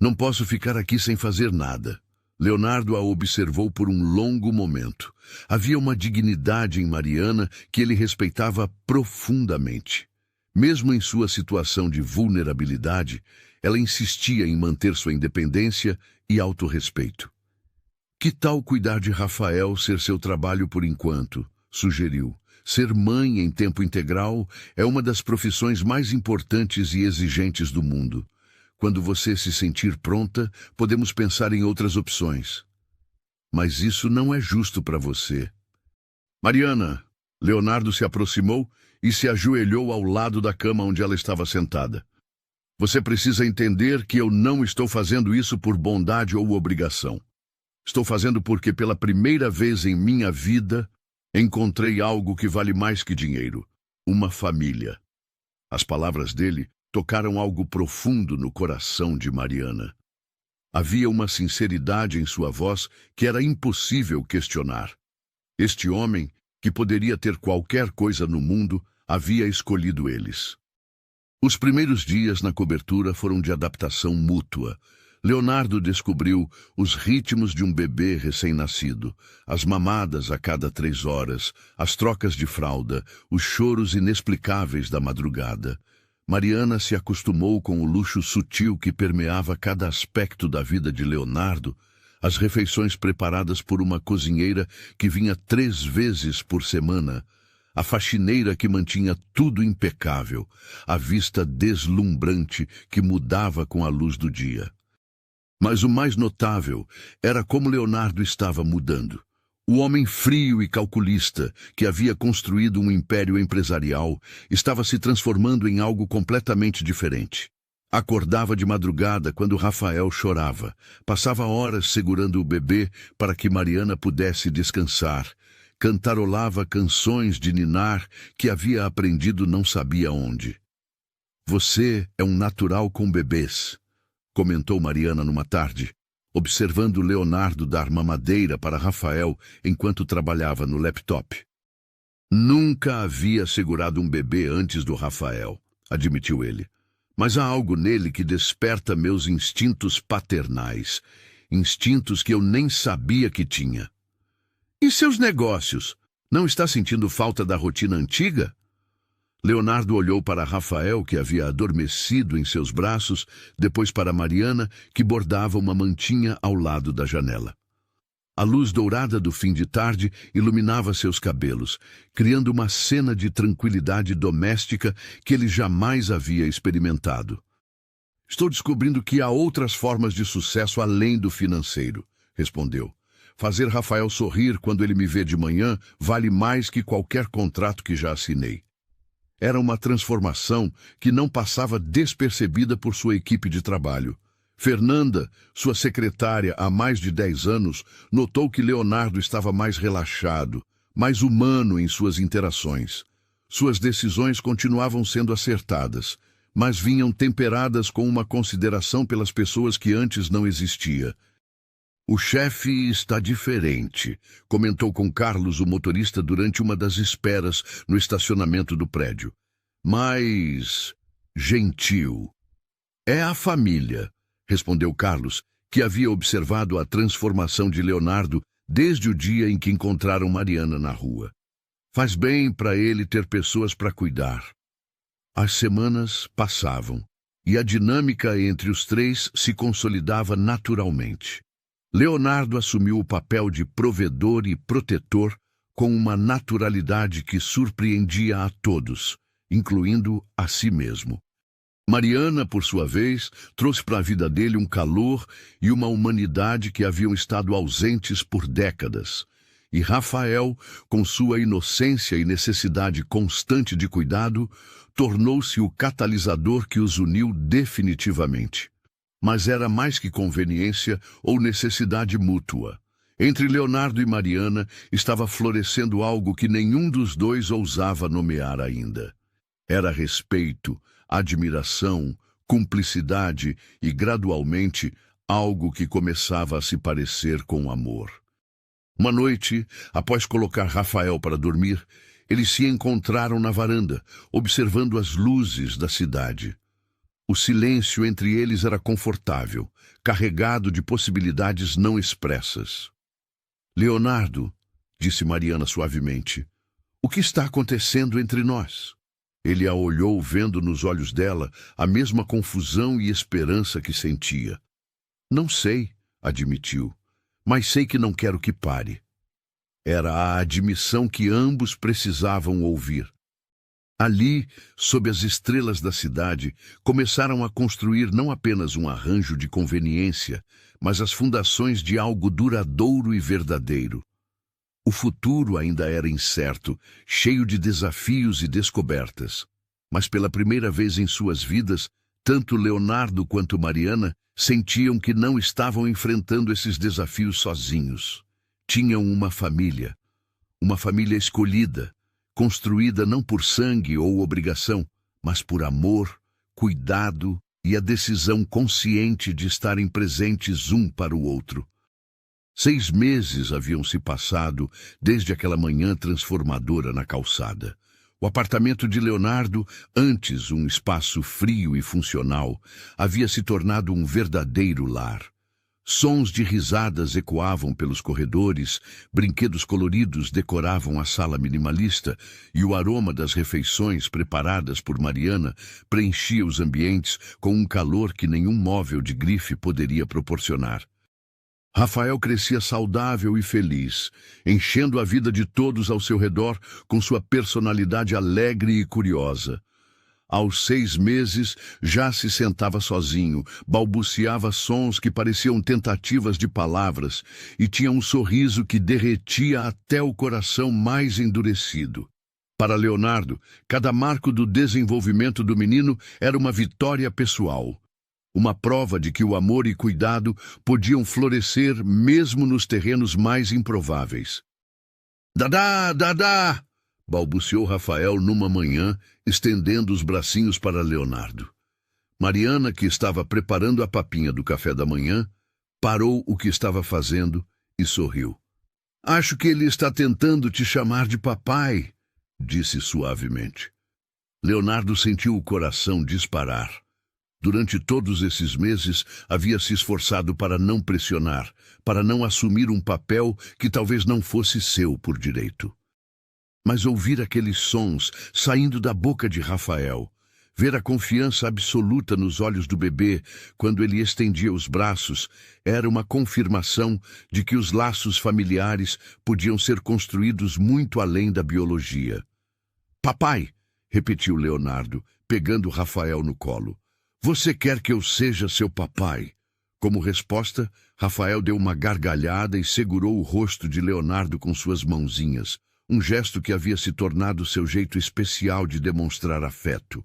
"Não posso ficar aqui sem fazer nada." Leonardo a observou por um longo momento. Havia uma dignidade em Mariana que ele respeitava profundamente. Mesmo em sua situação de vulnerabilidade, ela insistia em manter sua independência e autorrespeito. "Que tal cuidar de Rafael ser seu trabalho por enquanto?" sugeriu. "Ser mãe em tempo integral é uma das profissões mais importantes e exigentes do mundo. Quando você se sentir pronta, podemos pensar em outras opções." "Mas isso não é justo para você." "Mariana." Leonardo se aproximou e se ajoelhou ao lado da cama onde ela estava sentada. "Você precisa entender que eu não estou fazendo isso por bondade ou obrigação. Estou fazendo porque pela primeira vez em minha vida encontrei algo que vale mais que dinheiro: uma família." As palavras dele tocaram algo profundo no coração de Mariana. Havia uma sinceridade em sua voz que era impossível questionar. Este homem, que poderia ter qualquer coisa no mundo, havia escolhido eles. Os primeiros dias na cobertura foram de adaptação mútua. Leonardo descobriu os ritmos de um bebê recém-nascido, as mamadas a cada 3 horas, as trocas de fralda, os choros inexplicáveis da madrugada. Mariana se acostumou com o luxo sutil que permeava cada aspecto da vida de Leonardo, as refeições preparadas por uma cozinheira que vinha 3 vezes por semana, a faxineira que mantinha tudo impecável, a vista deslumbrante que mudava com a luz do dia. Mas o mais notável era como Leonardo estava mudando. O homem frio e calculista, que havia construído um império empresarial, estava se transformando em algo completamente diferente. Acordava de madrugada quando Rafael chorava. Passava horas segurando o bebê para que Mariana pudesse descansar. Cantarolava canções de ninar que havia aprendido não sabia onde. "Você é um natural com bebês", comentou Mariana numa tarde, observando Leonardo dar mamadeira para Rafael enquanto trabalhava no laptop. "Nunca havia segurado um bebê antes do Rafael", admitiu ele. "Mas há algo nele que desperta meus instintos paternais, instintos que eu nem sabia que tinha." "E seus negócios? Não está sentindo falta da rotina antiga?" Leonardo olhou para Rafael, que havia adormecido em seus braços, depois para Mariana, que bordava uma mantinha ao lado da janela. A luz dourada do fim de tarde iluminava seus cabelos, criando uma cena de tranquilidade doméstica que ele jamais havia experimentado. "Estou descobrindo que há outras formas de sucesso além do financeiro", respondeu. "Fazer Rafael sorrir quando ele me vê de manhã vale mais que qualquer contrato que já assinei." Era uma transformação que não passava despercebida por sua equipe de trabalho. Fernanda, sua secretária há mais de 10 anos, notou que Leonardo estava mais relaxado, mais humano em suas interações. Suas decisões continuavam sendo acertadas, mas vinham temperadas com uma consideração pelas pessoas que antes não existia. O chefe está diferente, comentou com Carlos, o motorista, durante uma das esperas no estacionamento do prédio. Mais gentil. É a família, respondeu Carlos, que havia observado a transformação de Leonardo desde o dia em que encontraram Mariana na rua. Faz bem para ele ter pessoas para cuidar. As semanas passavam, e a dinâmica entre os três se consolidava naturalmente. Leonardo assumiu o papel de provedor e protetor com uma naturalidade que surpreendia a todos, incluindo a si mesmo. Mariana, por sua vez, trouxe para a vida dele um calor e uma humanidade que haviam estado ausentes por décadas. E Rafael, com sua inocência e necessidade constante de cuidado, tornou-se o catalisador que os uniu definitivamente. Mas era mais que conveniência ou necessidade mútua. Entre Leonardo e Mariana estava florescendo algo que nenhum dos dois ousava nomear ainda. Era respeito, admiração, cumplicidade e, gradualmente, algo que começava a se parecer com amor. Uma noite, após colocar Rafael para dormir, eles se encontraram na varanda, observando as luzes da cidade. O silêncio entre eles era confortável, carregado de possibilidades não expressas. Leonardo, disse Mariana suavemente, o que está acontecendo entre nós? Ele a olhou, vendo nos olhos dela a mesma confusão e esperança que sentia. Não sei, admitiu, mas sei que não quero que pare. Era a admissão que ambos precisavam ouvir. Ali, sob as estrelas da cidade, começaram a construir não apenas um arranjo de conveniência, mas as fundações de algo duradouro e verdadeiro. O futuro ainda era incerto, cheio de desafios e descobertas. Mas pela primeira vez em suas vidas, tanto Leonardo quanto Mariana sentiam que não estavam enfrentando esses desafios sozinhos. Tinham uma família escolhida, construída não por sangue ou obrigação, mas por amor, cuidado e a decisão consciente de estarem presentes um para o outro. 6 meses haviam se passado desde aquela manhã transformadora na calçada. O apartamento de Leonardo, antes um espaço frio e funcional, havia se tornado um verdadeiro lar. Sons de risadas ecoavam pelos corredores, brinquedos coloridos decoravam a sala minimalista e o aroma das refeições preparadas por Mariana preenchia os ambientes com um calor que nenhum móvel de grife poderia proporcionar. Rafael crescia saudável e feliz, enchendo a vida de todos ao seu redor com sua personalidade alegre e curiosa. Aos 6 meses, já se sentava sozinho, balbuciava sons que pareciam tentativas de palavras e tinha um sorriso que derretia até o coração mais endurecido. Para Leonardo, cada marco do desenvolvimento do menino era uma vitória pessoal. Uma prova de que o amor e cuidado podiam florescer mesmo nos terrenos mais improváveis. "Dadá, Dadá!" balbuciou Rafael numa manhã, estendendo os bracinhos para Leonardo. Mariana, que estava preparando a papinha do café da manhã, parou o que estava fazendo e sorriu. "Acho que ele está tentando te chamar de papai", disse suavemente. Leonardo sentiu o coração disparar. Durante todos esses meses, havia se esforçado para não pressionar, para não assumir um papel que talvez não fosse seu por direito. Mas ouvir aqueles sons saindo da boca de Rafael, ver a confiança absoluta nos olhos do bebê quando ele estendia os braços, era uma confirmação de que os laços familiares podiam ser construídos muito além da biologia. "Papai", repetiu Leonardo, pegando Rafael no colo. "Você quer que eu seja seu papai?" Como resposta, Rafael deu uma gargalhada e segurou o rosto de Leonardo com suas mãozinhas, um gesto que havia se tornado seu jeito especial de demonstrar afeto.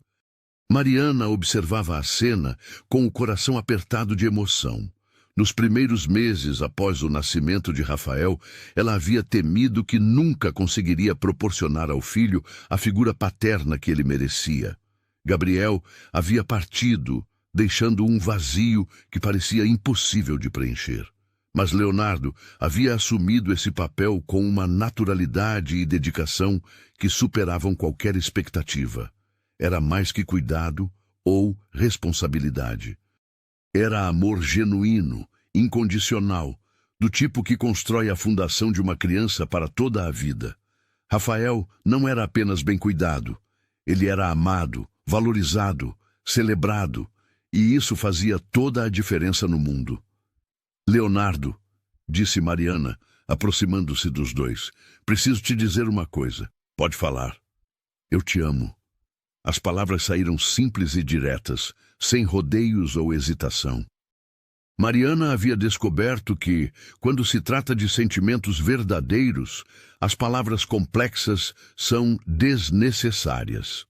Mariana observava a cena com o coração apertado de emoção. Nos primeiros meses após o nascimento de Rafael, ela havia temido que nunca conseguiria proporcionar ao filho a figura paterna que ele merecia. Gabriel havia partido, deixando um vazio que parecia impossível de preencher. Mas Leonardo havia assumido esse papel com uma naturalidade e dedicação que superavam qualquer expectativa. Era mais que cuidado ou responsabilidade. Era amor genuíno, incondicional, do tipo que constrói a fundação de uma criança para toda a vida. Rafael não era apenas bem cuidado. Ele era amado, valorizado, celebrado, e isso fazia toda a diferença no mundo. Leonardo, disse Mariana, aproximando-se dos dois, preciso te dizer uma coisa. Pode falar. Eu te amo. As palavras saíram simples e diretas, sem rodeios ou hesitação. Mariana havia descoberto que, quando se trata de sentimentos verdadeiros, as palavras complexas são desnecessárias.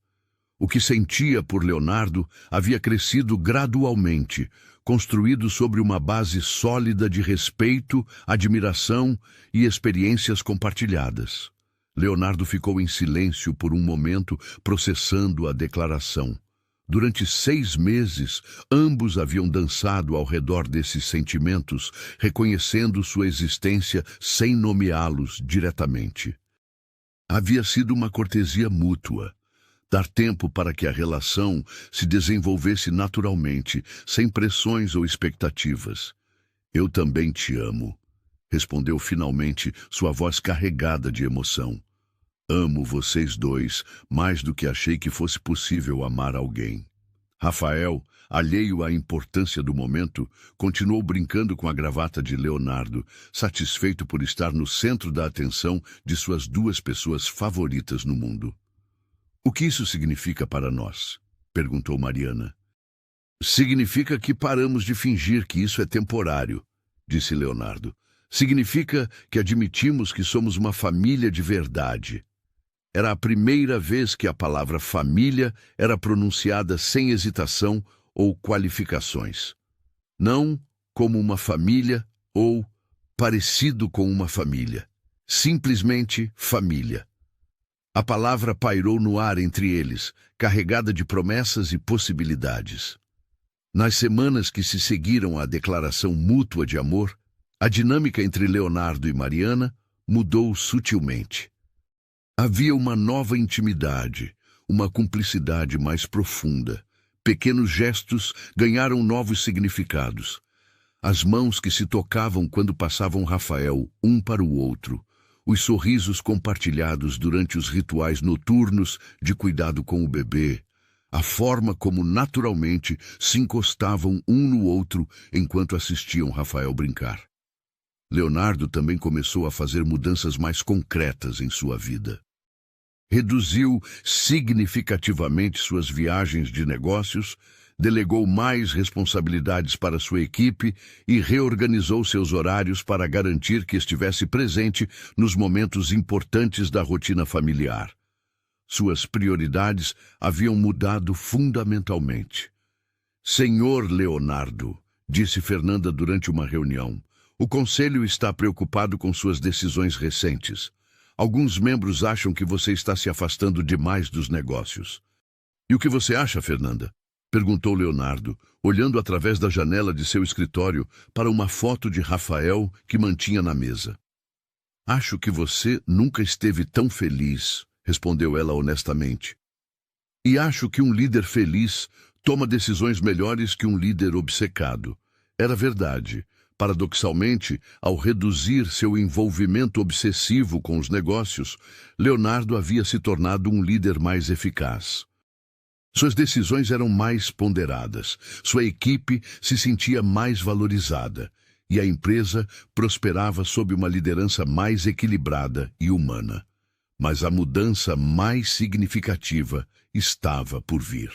O que sentia por Leonardo havia crescido gradualmente, construído sobre uma base sólida de respeito, admiração e experiências compartilhadas. Leonardo ficou em silêncio por um momento, processando a declaração. Durante 6 meses, ambos haviam dançado ao redor desses sentimentos, reconhecendo sua existência sem nomeá-los diretamente. Havia sido uma cortesia mútua. Dar tempo para que a relação se desenvolvesse naturalmente, sem pressões ou expectativas. Eu também te amo, respondeu finalmente, sua voz carregada de emoção. Amo vocês dois mais do que achei que fosse possível amar alguém. Rafael, alheio à importância do momento, continuou brincando com a gravata de Leonardo, satisfeito por estar no centro da atenção de suas 2 pessoas favoritas no mundo. O que isso significa para nós? Perguntou Mariana. Significa que paramos de fingir que isso é temporário, disse Leonardo. Significa que admitimos que somos uma família de verdade. Era a primeira vez que a palavra família era pronunciada sem hesitação ou qualificações. Não como uma família ou parecido com uma família. Simplesmente família. A palavra pairou no ar entre eles, carregada de promessas e possibilidades. Nas semanas que se seguiram à declaração mútua de amor, a dinâmica entre Leonardo e Mariana mudou sutilmente. Havia uma nova intimidade, uma cumplicidade mais profunda. Pequenos gestos ganharam novos significados. As mãos que se tocavam quando passavam Rafael um para o outro, os sorrisos compartilhados durante os rituais noturnos de cuidado com o bebê, a forma como naturalmente se encostavam um no outro enquanto assistiam Rafael brincar. Leonardo também começou a fazer mudanças mais concretas em sua vida. Reduziu significativamente suas viagens de negócios, delegou mais responsabilidades para sua equipe e reorganizou seus horários para garantir que estivesse presente nos momentos importantes da rotina familiar. Suas prioridades haviam mudado fundamentalmente. Senhor Leonardo, disse Fernanda durante uma reunião, o conselho está preocupado com suas decisões recentes. Alguns membros acham que você está se afastando demais dos negócios. E o que você acha, Fernanda? Perguntou Leonardo, olhando através da janela de seu escritório para uma foto de Rafael que mantinha na mesa. Acho que você nunca esteve tão feliz, respondeu ela honestamente. E acho que um líder feliz toma decisões melhores que um líder obcecado. Era verdade. Paradoxalmente, ao reduzir seu envolvimento obsessivo com os negócios, Leonardo havia se tornado um líder mais eficaz. Suas decisões eram mais ponderadas, sua equipe se sentia mais valorizada e a empresa prosperava sob uma liderança mais equilibrada e humana. Mas a mudança mais significativa estava por vir.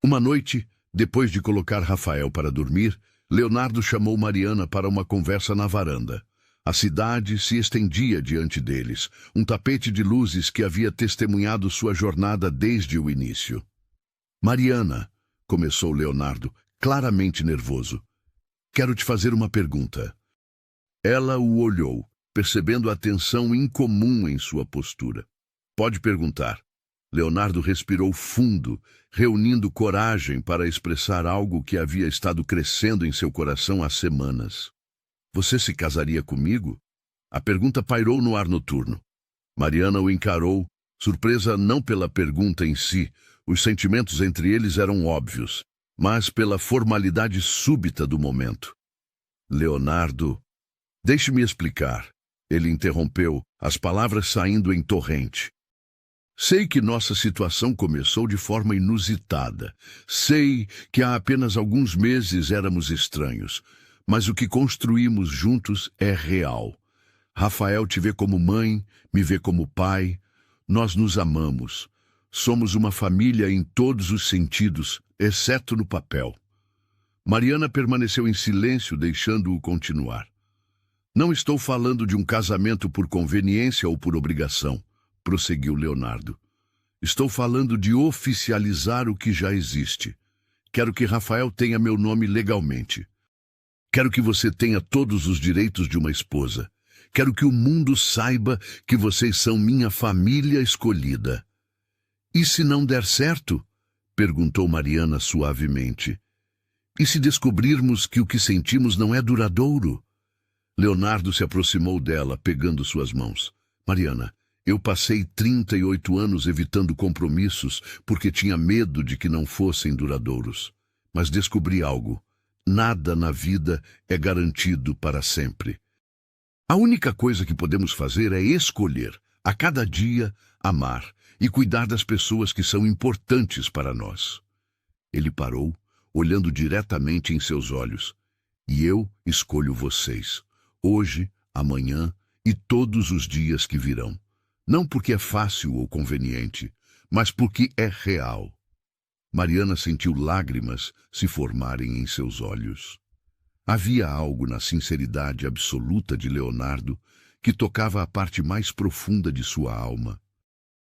Uma noite, depois de colocar Rafael para dormir, Leonardo chamou Mariana para uma conversa na varanda. A cidade se estendia diante deles, um tapete de luzes que havia testemunhado sua jornada desde o início. Mariana, começou Leonardo, claramente nervoso. Quero te fazer uma pergunta. Ela o olhou, percebendo a tensão incomum em sua postura. Pode perguntar. Leonardo respirou fundo, reunindo coragem para expressar algo que havia estado crescendo em seu coração há semanas. Você se casaria comigo? A pergunta pairou no ar noturno. Mariana o encarou, surpresa não pela pergunta em si, os sentimentos entre eles eram óbvios, mas pela formalidade súbita do momento. Leonardo, deixe-me explicar. Ele interrompeu, as palavras saindo em torrente. Sei que nossa situação começou de forma inusitada. Sei que há apenas alguns meses éramos estranhos, mas o que construímos juntos é real. Rafael te vê como mãe, me vê como pai. Nós nos amamos. Somos uma família em todos os sentidos, exceto no papel. Mariana permaneceu em silêncio, deixando-o continuar. Não estou falando de um casamento por conveniência ou por obrigação, prosseguiu Leonardo. Estou falando de oficializar o que já existe. Quero que Rafael tenha meu nome legalmente. Quero que você tenha todos os direitos de uma esposa. Quero que o mundo saiba que vocês são minha família escolhida. E se não der certo? Perguntou Mariana suavemente. E se descobrirmos que o que sentimos não é duradouro? Leonardo se aproximou dela, pegando suas mãos. Mariana, eu passei 38 anos evitando compromissos porque tinha medo de que não fossem duradouros. Mas descobri algo. Nada na vida é garantido para sempre. A única coisa que podemos fazer é escolher, a cada dia, amar e cuidar das pessoas que são importantes para nós. Ele parou, olhando diretamente em seus olhos. E eu escolho vocês, hoje, amanhã e todos os dias que virão. Não porque é fácil ou conveniente, mas porque é real. Mariana sentiu lágrimas se formarem em seus olhos. Havia algo na sinceridade absoluta de Leonardo que tocava a parte mais profunda de sua alma.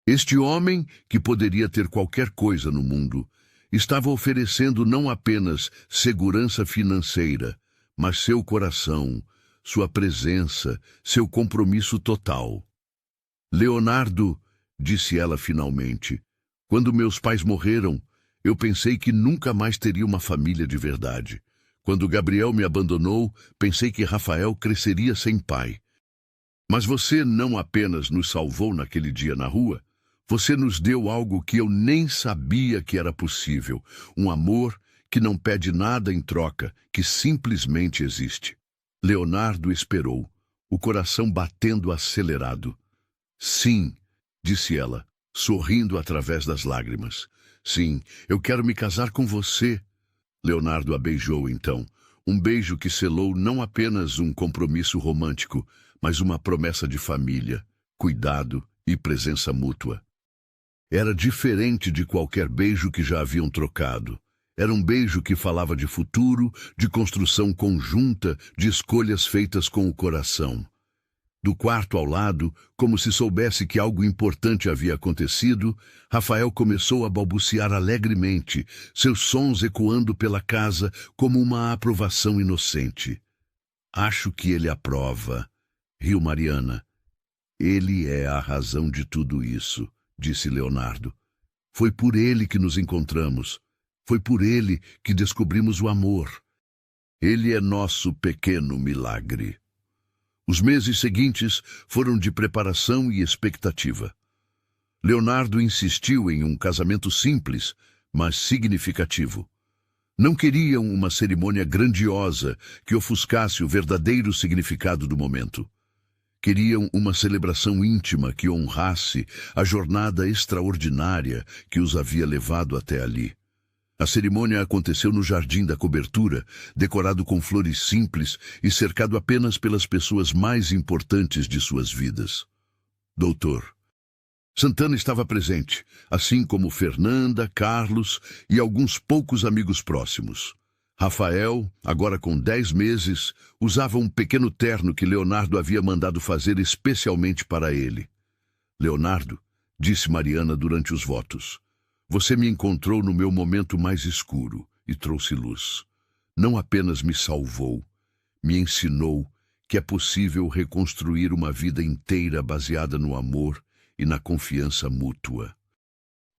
Este homem, que poderia ter qualquer coisa no mundo, estava oferecendo não apenas segurança financeira, mas seu coração, sua presença, seu compromisso total. Leonardo, disse ela finalmente, quando meus pais morreram, eu pensei que nunca mais teria uma família de verdade. Quando Gabriel me abandonou, pensei que Rafael cresceria sem pai. Mas você não apenas nos salvou naquele dia na rua, você nos deu algo que eu nem sabia que era possível, um amor que não pede nada em troca, que simplesmente existe. Leonardo esperou, o coração batendo acelerado. Sim, disse ela, sorrindo através das lágrimas. Sim, eu quero me casar com você. Leonardo a beijou então, um beijo que selou não apenas um compromisso romântico, mas uma promessa de família, cuidado e presença mútua. Era diferente de qualquer beijo que já haviam trocado. Era um beijo que falava de futuro, de construção conjunta, de escolhas feitas com o coração. Do quarto ao lado, como se soubesse que algo importante havia acontecido, Rafael começou a balbuciar alegremente, seus sons ecoando pela casa como uma aprovação inocente. Acho que ele aprova, riu Mariana. Ele é a razão de tudo isso, disse Leonardo. Foi por ele que nos encontramos. Foi por ele que descobrimos o amor. Ele é nosso pequeno milagre. Os meses seguintes foram de preparação e expectativa. Leonardo insistiu em um casamento simples, mas significativo. Não queriam uma cerimônia grandiosa que ofuscasse o verdadeiro significado do momento. Queriam uma celebração íntima que honrasse a jornada extraordinária que os havia levado até ali. A cerimônia aconteceu no Jardim da Cobertura, decorado com flores simples e cercado apenas pelas pessoas mais importantes de suas vidas. Doutor. Santana estava presente, assim como Fernanda, Carlos e alguns poucos amigos próximos. Rafael, agora com 10 meses, usava um pequeno terno que Leonardo havia mandado fazer especialmente para ele. Leonardo, disse Mariana durante os votos, você me encontrou no meu momento mais escuro e trouxe luz. Não apenas me salvou, me ensinou que é possível reconstruir uma vida inteira baseada no amor e na confiança mútua.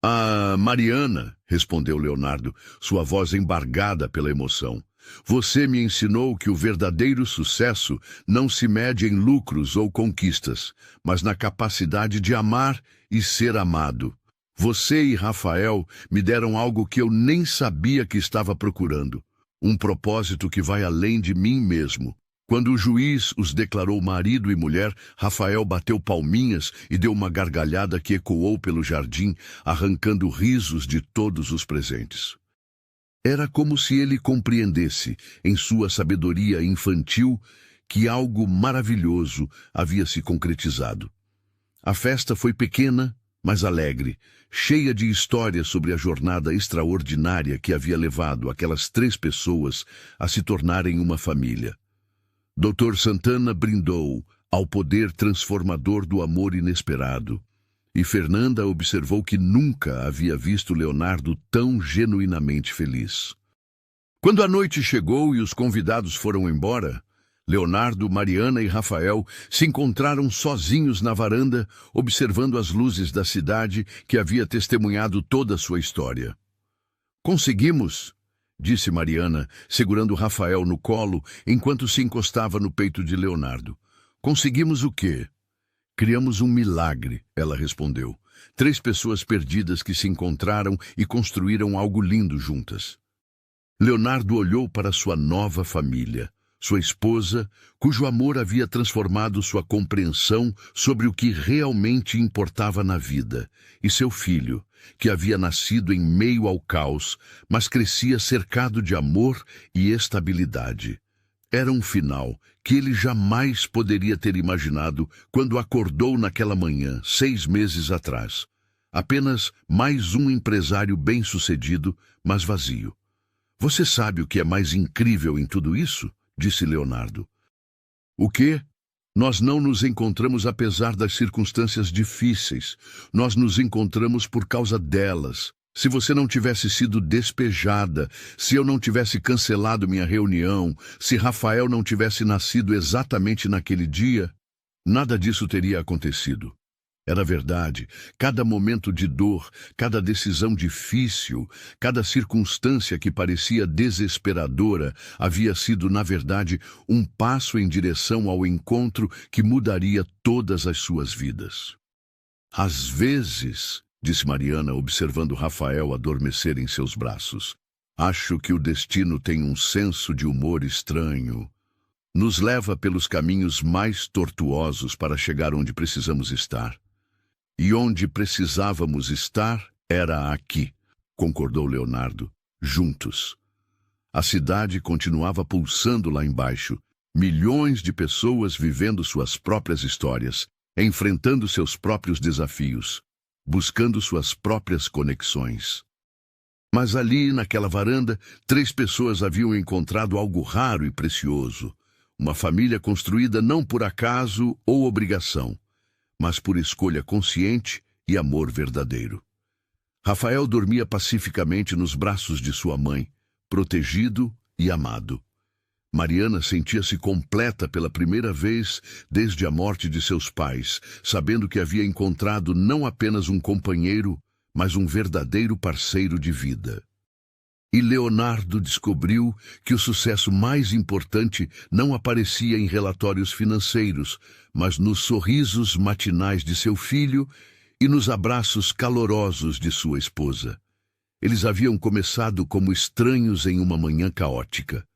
Ah, Mariana, respondeu Leonardo, sua voz embargada pela emoção. Você me ensinou que o verdadeiro sucesso não se mede em lucros ou conquistas, mas na capacidade de amar e ser amado. Você e Rafael me deram algo que eu nem sabia que estava procurando. Um propósito que vai além de mim mesmo. Quando o juiz os declarou marido e mulher, Rafael bateu palminhas e deu uma gargalhada que ecoou pelo jardim, arrancando risos de todos os presentes. Era como se ele compreendesse, em sua sabedoria infantil, que algo maravilhoso havia se concretizado. A festa foi pequena, mas alegre, cheia de histórias sobre a jornada extraordinária que havia levado aquelas 3 pessoas a se tornarem uma família. Dr. Santana brindou ao poder transformador do amor inesperado, e Fernanda observou que nunca havia visto Leonardo tão genuinamente feliz. Quando a noite chegou e os convidados foram embora, Leonardo, Mariana e Rafael se encontraram sozinhos na varanda, observando as luzes da cidade que havia testemunhado toda a sua história. Conseguimos, disse Mariana, segurando Rafael no colo enquanto se encostava no peito de Leonardo. Conseguimos o quê? Criamos um milagre, ela respondeu. 3 pessoas perdidas que se encontraram e construíram algo lindo juntas. Leonardo olhou para sua nova família. Sua esposa, cujo amor havia transformado sua compreensão sobre o que realmente importava na vida, e seu filho, que havia nascido em meio ao caos, mas crescia cercado de amor e estabilidade. Era um final que ele jamais poderia ter imaginado quando acordou naquela manhã, 6 meses atrás. Apenas mais um empresário bem-sucedido, mas vazio. Você sabe o que é mais incrível em tudo isso? Disse Leonardo. O quê? Nós não nos encontramos apesar das circunstâncias difíceis. Nós nos encontramos por causa delas. Se você não tivesse sido despejada, se eu não tivesse cancelado minha reunião, se Rafael não tivesse nascido exatamente naquele dia, nada disso teria acontecido. Era verdade, cada momento de dor, cada decisão difícil, cada circunstância que parecia desesperadora havia sido, na verdade, um passo em direção ao encontro que mudaria todas as suas vidas. Às vezes, disse Mariana, observando Rafael adormecer em seus braços, acho que o destino tem um senso de humor estranho. Nos leva pelos caminhos mais tortuosos para chegar onde precisamos estar. E onde precisávamos estar era aqui, concordou Leonardo, juntos. A cidade continuava pulsando lá embaixo, milhões de pessoas vivendo suas próprias histórias, enfrentando seus próprios desafios, buscando suas próprias conexões. Mas ali, naquela varanda, 3 pessoas haviam encontrado algo raro e precioso, uma família construída não por acaso ou obrigação, mas por escolha consciente e amor verdadeiro. Rafael dormia pacificamente nos braços de sua mãe, protegido e amado. Mariana sentia-se completa pela primeira vez desde a morte de seus pais, sabendo que havia encontrado não apenas um companheiro, mas um verdadeiro parceiro de vida. E Leonardo descobriu que o sucesso mais importante não aparecia em relatórios financeiros, mas nos sorrisos matinais de seu filho e nos abraços calorosos de sua esposa. Eles haviam começado como estranhos em uma manhã caótica.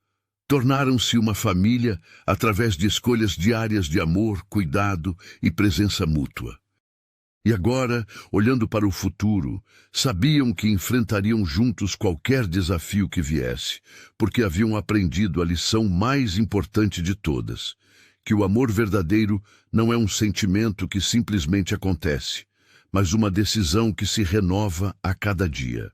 Tornaram-se uma família através de escolhas diárias de amor, cuidado e presença mútua. E agora, olhando para o futuro, sabiam que enfrentariam juntos qualquer desafio que viesse, porque haviam aprendido a lição mais importante de todas, que o amor verdadeiro não é um sentimento que simplesmente acontece, mas uma decisão que se renova a cada dia.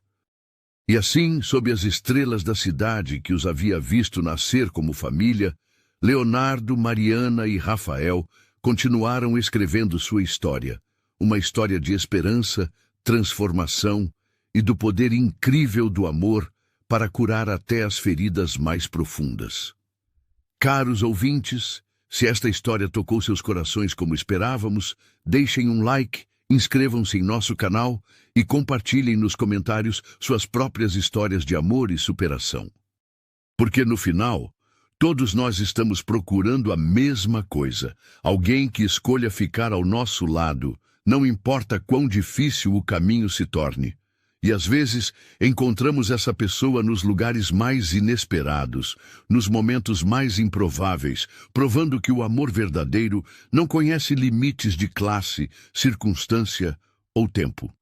E assim, sob as estrelas da cidade que os havia visto nascer como família, Leonardo, Mariana e Rafael continuaram escrevendo sua história, uma história de esperança, transformação e do poder incrível do amor para curar até as feridas mais profundas. Caros ouvintes, se esta história tocou seus corações como esperávamos, deixem um like Inscrevam-se em nosso canal e compartilhem nos comentários suas próprias histórias de amor e superação. Porque no final, todos nós estamos procurando a mesma coisa, alguém que escolha ficar ao nosso lado, não importa quão difícil o caminho se torne. E às vezes, encontramos essa pessoa nos lugares mais inesperados, nos momentos mais improváveis, provando que o amor verdadeiro não conhece limites de classe, circunstância ou tempo.